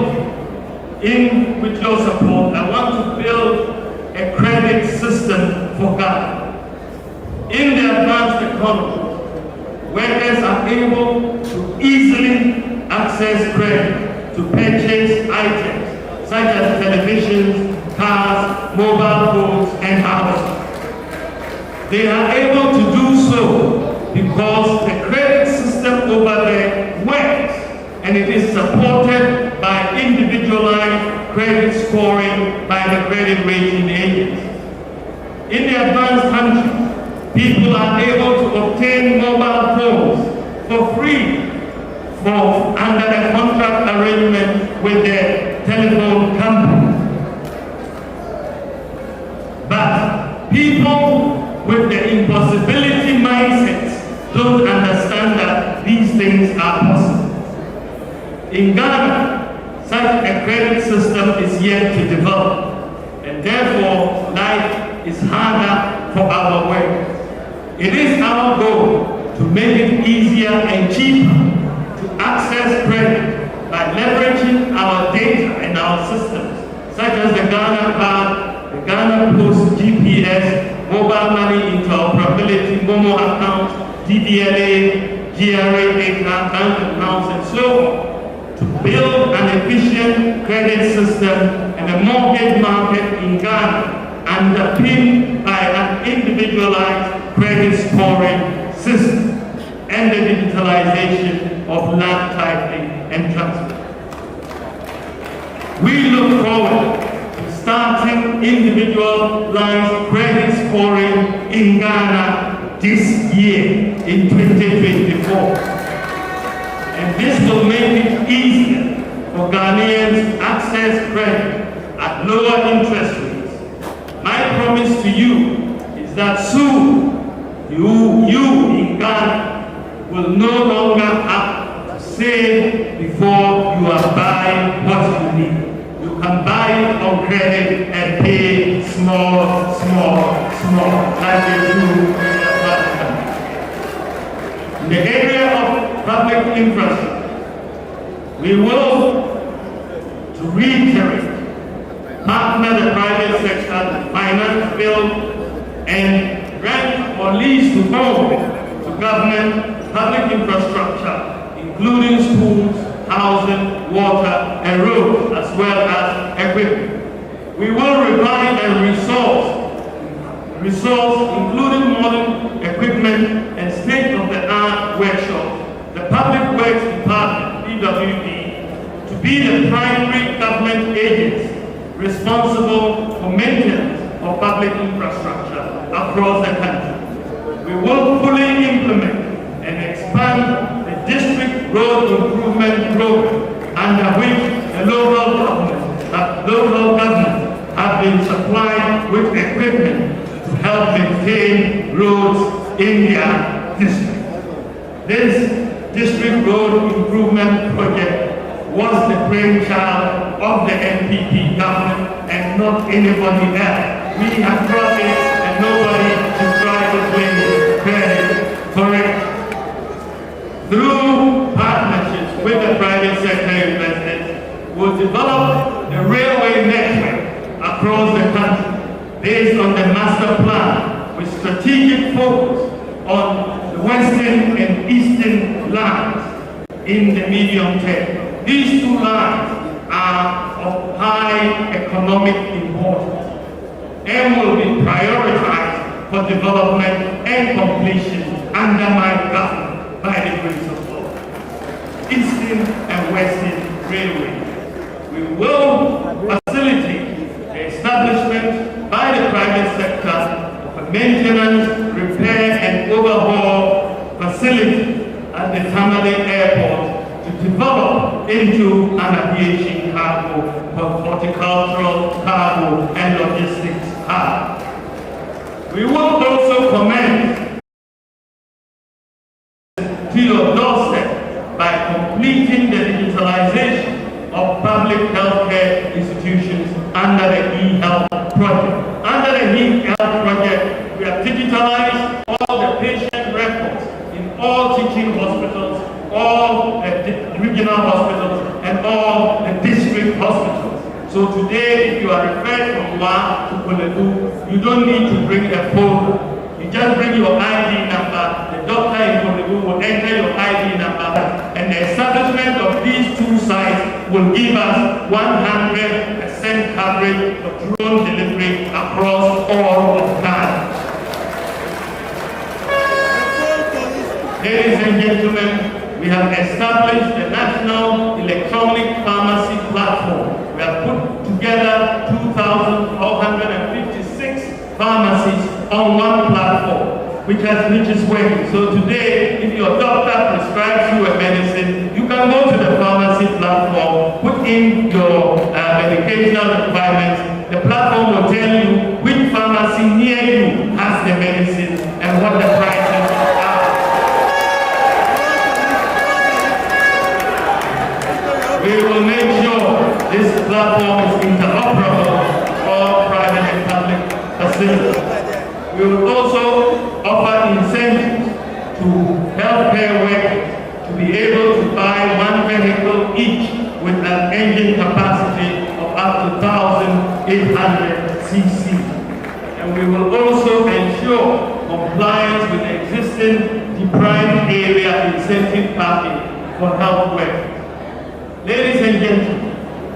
with your support, I want to build a credit system for Ghana. In the advanced economy, workers are able to easily access credit to purchase items such as televisions, cars, mobile phones, and houses. They are able to do so because the credit system over there works and it is supported by individualized credit scoring by the credit rating agencies. In the advanced countries, people are able to obtain mobile phones for free under a contract arrangement with their telephone company. But people with the impossibility mindsets don't understand that these things are possible. In Ghana, such a credit system is yet to develop, and therefore life is harder for our workers. It is our goal to to make it easier and cheaper to access credit by leveraging our data and our systems, such as the Ghana Card, the Ghana Post GPS, mobile money interoperability, Momo accounts, DDLA, GRA data, bank accounts, and so on, to build an efficient credit system and a mortgage market in Ghana underpinned by an individualized credit scoring system and the digitalization of land titling and transfer. We look forward to starting individualized credit scoring in Ghana this year in 2024. And this will make it easier for Ghanaians to access credit at lower interest rates. My promise to you is that soon you in Ghana will no longer have to save before you are buying what you need. You can buy it on credit and pay small, like they do in other countries. In the area of public infrastructure, we will, to reiterate, partner the private sector to finance, build, and rent or lease to own to government public infrastructure, including schools, housing, water, and roads, as well as equipment. We will revive and resource including modern equipment and state-of-the-art workshops, the Public Works Department, PWD, to be the primary government agency responsible for maintenance of public infrastructure across the country. We will fully implement and expand the district road improvement program, under which the local government have been supplied with equipment to help maintain roads in their district. This district road improvement project was the brainchild of the NPP government and not anybody else. We have brought it and nobody should try to claim credit for it. Through partnerships with the private sector investors, we'll develop the railway network across the country based on the master plan with strategic focus on the western and eastern lines in the medium term. These two lines are of high economic importance and will be prioritized for development and completion under my government by the grace of God. Eastern and Western Railway. We will facilitate the establishment by the private sector of a maintenance, repair, and overhaul facility at the Tamale Airport to develop into an aviation cargo, horticultural cargo, and logistics hub. We will also commence to your doorstep by completing the digitalization of public healthcare institutions under the e-health project. Under the e-health project, we have digitalized all the patient records in all teaching hospitals, all the regional hospitals, and all the district hospitals. So today, if you are referred from Wa to Kolebu, you don't need to bring a folder. You just bring your ID number, the doctor in Kolebu will enter your ID number, and the establishment of these two sites will give us 100% coverage for drone delivery across all of Ghana. Ladies and gentlemen, we have established the National Electronic Pharmacy Platform. We have put together 2,456 pharmacies on one platform, which is working. So today, if your doctor prescribes you a medicine, you can go to the pharmacy platform, put in your medicational requirements. The platform will tell you which pharmacy near you has the medicine and what the prices are. We will make sure this platform is interoperable with all private and public facilities. We will also offer incentives to engine capacity of up to 1,800 cc. And we will also ensure compliance with the existing deprived area incentive package for health workers. Ladies and gentlemen,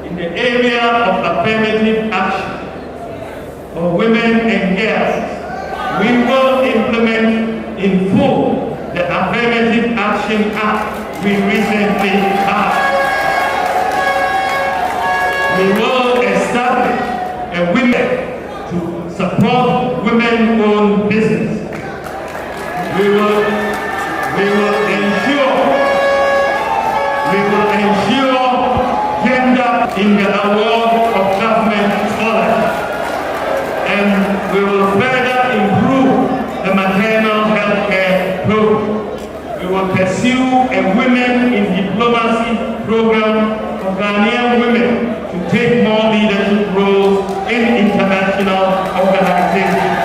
in the area of affirmative action for women and girls, we will implement in full the Affirmative Action Act we recently passed. We will establish a women to support women-owned business. We will ensure gender in the award of government scholarships, and we will further improve the maternal health care program. We will pursue a Women in Diplomacy program for Ghanaian women to take more leadership roles in international organizations.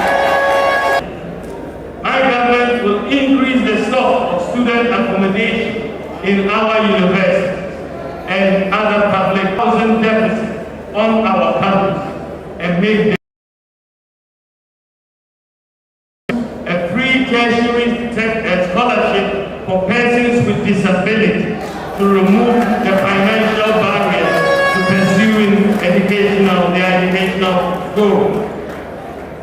My government will increase the stock of student accommodation in our universities and other public housing deficits on our campus and make a free tertiary scholarship for persons with disabilities to remove the financial barriers to pursuing their educational goals.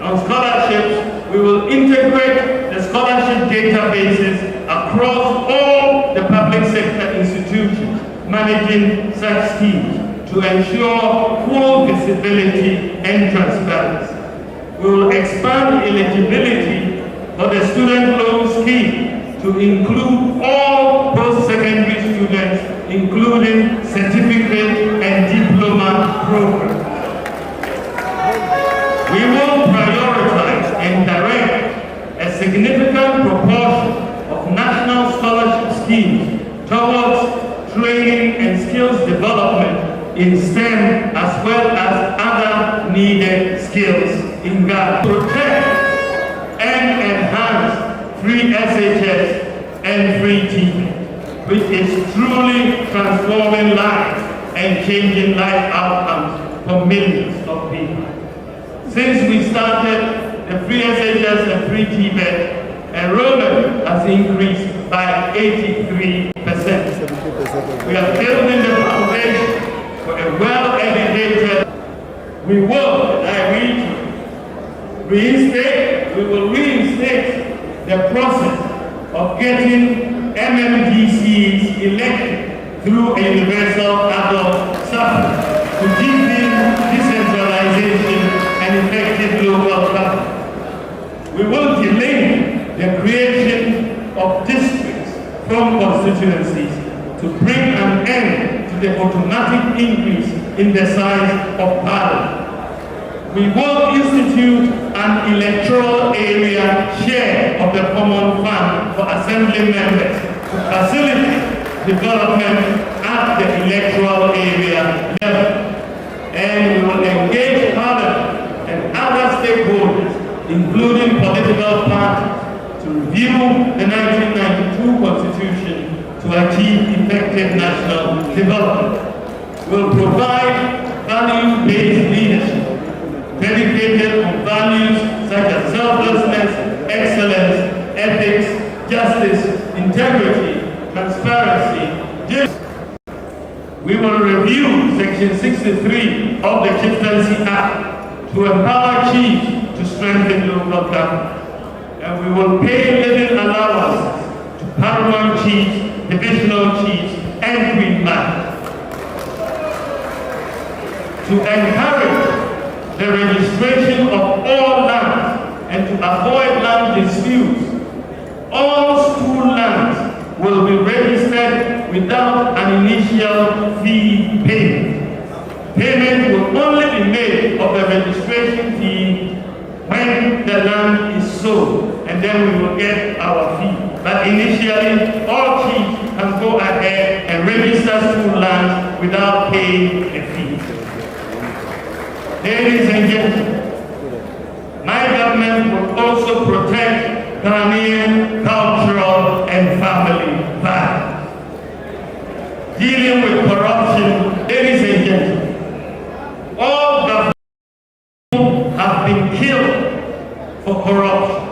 On scholarships, we will integrate the scholarship databases across all the public sector institutions managing such schemes to ensure full visibility and transparency. We will expand eligibility for the student loan scheme to include all post-secondary students, including certificate and diploma programs. We will prioritize and direct a significant proportion of national scholarship schemes towards training and skills development in STEM as well as other needed skills in Ghana. Protect and enhance free SHS and free TP, which is truly transforming lives and changing life outcomes for millions of people. Since we started the free SHS and free TP, enrollment has increased by 83%. We are building the foundation for a well-educated. We will, and I we will reinstate the process of getting MMDCs elected through a universal adult suffrage to deepen decentralization and effective local government. We will delay the creation of districts from constituencies to bring an end to the automatic increase in the size of parliament. We will institute an electoral area share of the common fund for assembly members to facilitate development at the electoral area level. And we will engage parliament and other stakeholders, including political parties, to review the 1992 Constitution to achieve effective national development. We will provide value-based leadership dedicated on values such as selflessness, excellence, ethics, justice, integrity, transparency, justice. We will review Section 63 of the Chieftaincy Act to empower chiefs to strengthen local government. And we will pay living allowances to paramount chiefs, divisional chiefs, and queen masters. To encourage the registration of all lands and to avoid land disputes, all school lands will be registered without an initial fee payment. Payment will only be made of the registration fee when the land is sold, and then we will get our fee. But initially, all chiefs can go ahead and register school lands without paying a fee. Ladies and gentlemen, my government will also protect Ghanaian cultural and family values. Dealing with corruption, ladies and corruption,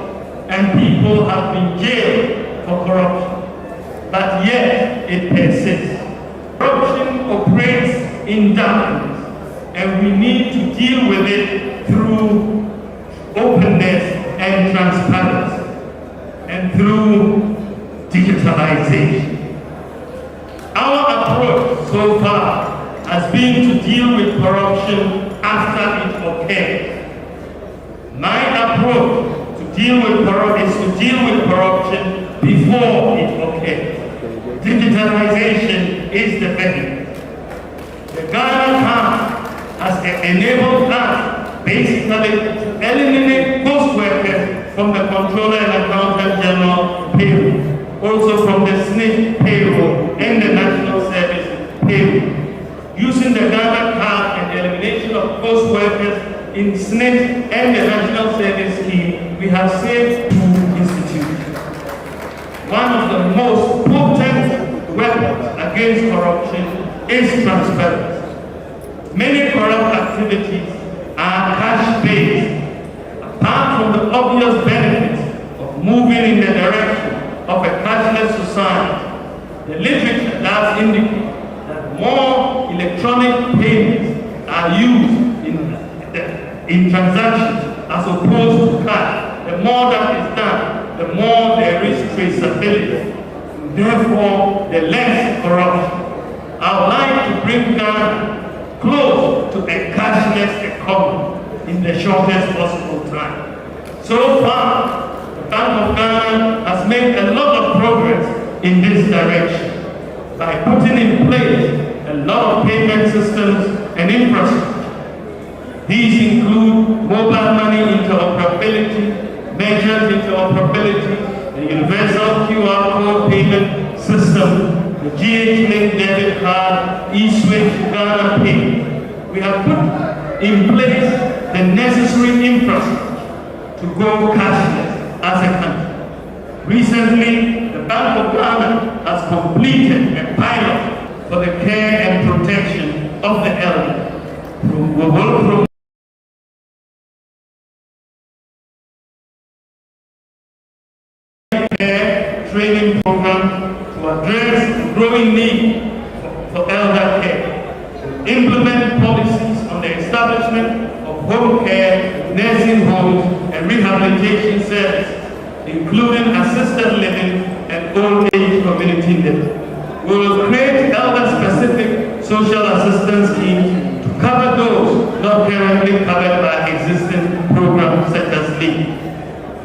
and people have been jailed for corruption. But yet it persists. Corruption operates in darkness, and we need to deal with it through openness and transparency, and through digitalization. Our approach so far has been to deal with corruption after it occurs. My approach to deal with corruption is to deal with corruption before it occurs. Digitalization is the method. The Ghana Card has enabled us basically to eliminate post workers from the Controller and Accountant General payroll, also from the SNP payroll and the National Service payroll. Using the Ghana Card and the elimination of post workers in SNP and the National Service scheme, we have saved 2 institutions. One of the most potent weapons against corruption is transparency. Many corrupt activities are cash-based. Apart from the obvious benefits of moving in the direction of a cashless society, the literature does indicate that more electronic payments are used in transactions as opposed to cash. The more that is done, the more there is traceability. Therefore, the less corruption. I would like to bring Ghana close to a cashless economy in the shortest possible time. So far, the Bank of Ghana has made a lot of progress in this direction by putting in place a lot of payment systems and infrastructure. These include mobile money interoperability, merchant interoperability, the universal QR code payment system, the GH-Link debit card, eSwitch, Ghana Pay. We have put in place the necessary infrastructure to go cashless as a country. Recently, the Bank of Ghana has completed a pilot for the care and protection of the elderly. We will promote care training program to address the growing need for elder care. Implement policies on the establishment of home care, nursing homes, and rehabilitation services, including assisted living and old age community living. We will create elder-specific social assistance schemes to cover those not currently covered by existing programs such as LEAD.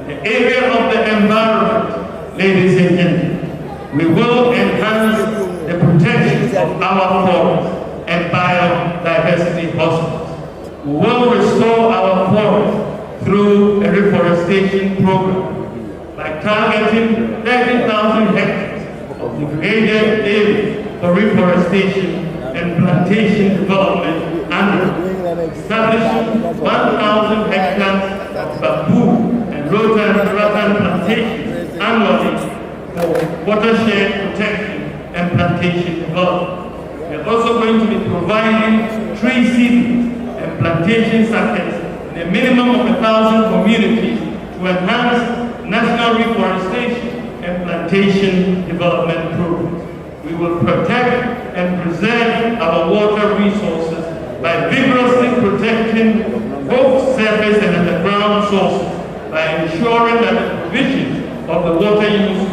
The area of the environment, ladies and gentlemen, we will enhance the protection of our forests and biodiversity hotspots. We will restore our forests through a reforestation program by targeting 30,000 hectares of degraded areas for reforestation and plantation development and establishing 1,000 hectares of bamboo and rattan plantations annually for watershed protection and plantation development. We are also going to be providing tree seedlings and plantation circuits in a minimum of 1,000 communities to enhance national reforestation and plantation development programs. We will protect and preserve our water resources by vigorously protecting both surface and underground sources by ensuring that the provisions of the water use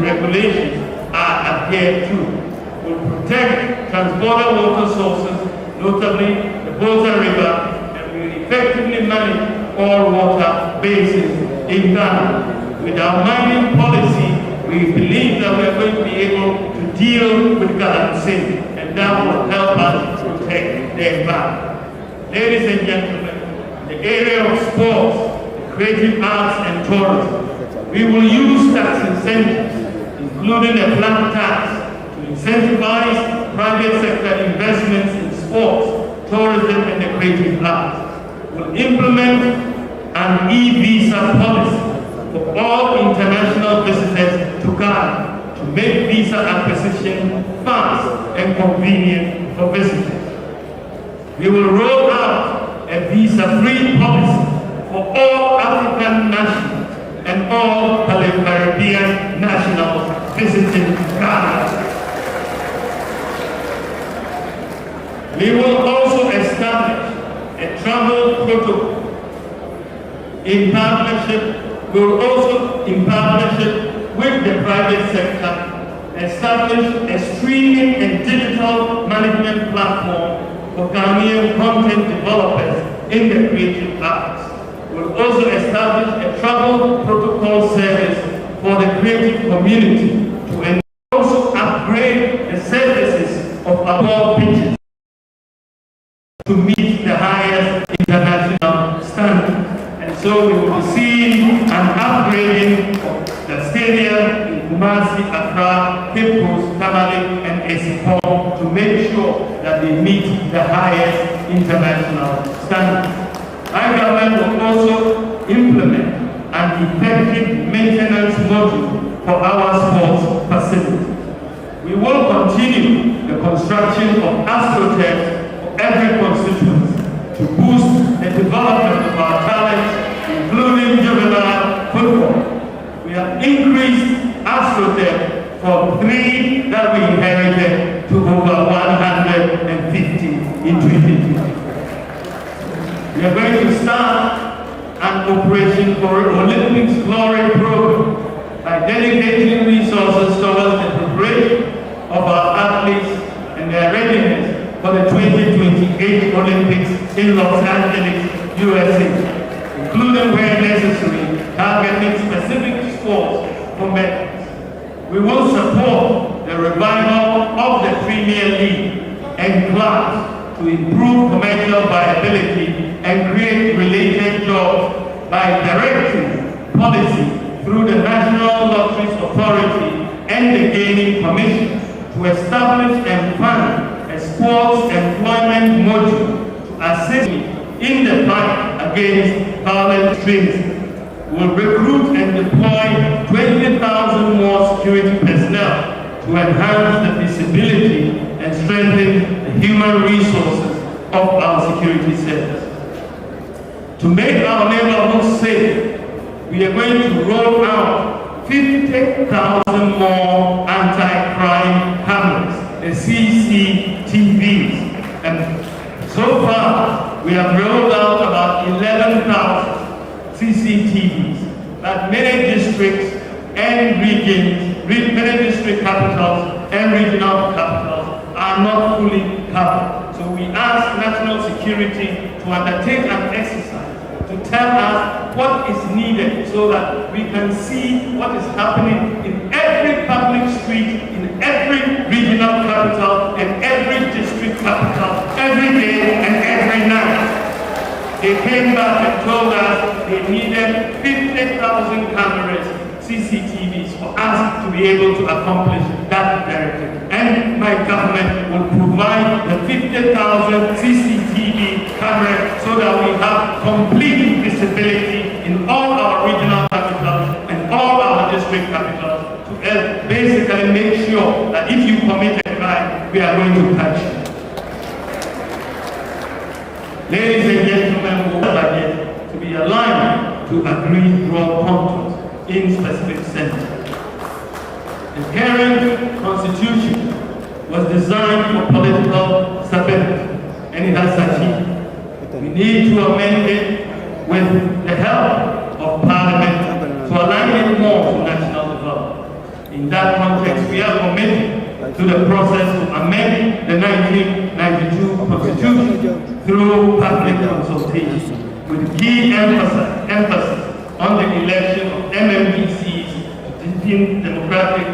regulations are adhered to. We will protect transborder water sources, notably the Volta River, and we will effectively manage all water basins in Ghana. With our mining policy, we believe that we are going to be able to deal with galamsey, and that will help us protect the environment. Ladies and gentlemen, the area of sports, creative arts and tourism, we will use tax incentives, including a flat tax, to incentivize private sector investments in sports, tourism, and the creative arts. We'll implement an e-visa policy for all international visitors to Ghana to make visa acquisition fast and convenient for visitors. We will roll out a visa-free policy for all African nationals and all Caribbean nationals visiting Ghana. We will also establish a travel protocol in partnership with the private sector, establish a streaming and digital management platform for Ghanaian content developers in the creative arts. We'll also establish a travel protocol service for the creative community to also upgrade the services of our pitches to meet the highest international standards. And so we will be seeing an upgrading of the stadium in Kumasi, Accra, Cape Coast, Tamale, and Esipon to make sure that they meet the highest international standards. Our government will also implement an effective maintenance module for our sports facilities. We will continue the construction of AstroTurf for every constituency to boost the development of our talents, including juvenile football. We have increased AstroTurf from 3 that we inherited to over 150 in 2020. We are going to start an Operation Olympics Glory program by dedicating resources towards the preparation of our athletes and their readiness for the 2028 Olympics in Los Angeles, USA, including where necessary, targeting specific sports for medals. We will support the revival of the Premier League and clubs to improve commercial viability and create related jobs by directing policy through the National Lotteries Authority and the Gaming Commission to establish and fund a sports employment module to assist in the fight against violent extremism. We will recruit and deploy 20,000 more security personnel to enhance the visibility and strengthen the human resources of our security service. To make our neighborhoods safe, we are going to roll out 50,000 more anti-crime cameras, the CCTVs. And so far, we have rolled out about 11,000 CCTVs that many districts and regions, many district capitals and regional capitals are not fully covered. So we ask national security to undertake an exercise to tell us what is needed so that we can see what is happening in every public street, in every regional capital, and every district capital, every day and every night. They came back and told us they needed 50,000 cameras, CCTVs, for us to be able to accomplish that directive. And my government will provide the 50,000 CCTV cameras so that we have complete visibility in all our regional capitals and all our district capitals to basically make sure that if you commit a crime, we are going to catch you. Ladies and gentlemen, we would like to be aligned to agreed broad contours in specific centers. The current constitution was designed for political stability, and it has achieved. We need to amend it with the help of Parliament to align it more to national development. In that context, we are committed to the process to amend the 1992 Constitution through public consultation, with key emphasis on the election of MMDCs to deepen democratic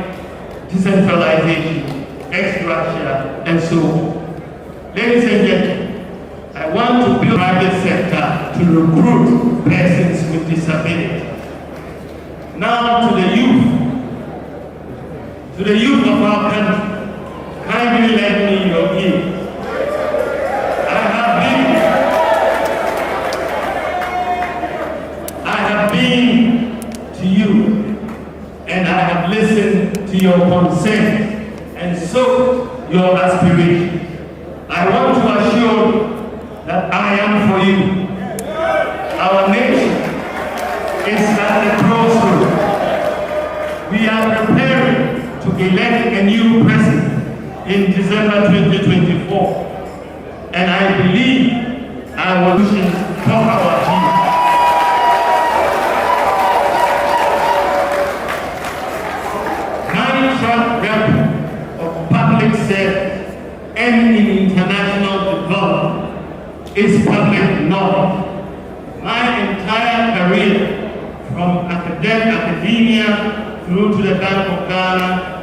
decentralization, ex-gratia, and so on. Ladies and gentlemen, I want to build private sector to recruit persons with disability. Now to the youth of our country, kindly lend me your ear. I have been to you, and I have listened to your concerns and sought your aspirations. I want to assure you that I am for you. Our nation new president in December 2024. And I believe our visions for our people. My track record of public service and in international development is public knowledge. My entire career, from academia through to the Bank of Ghana,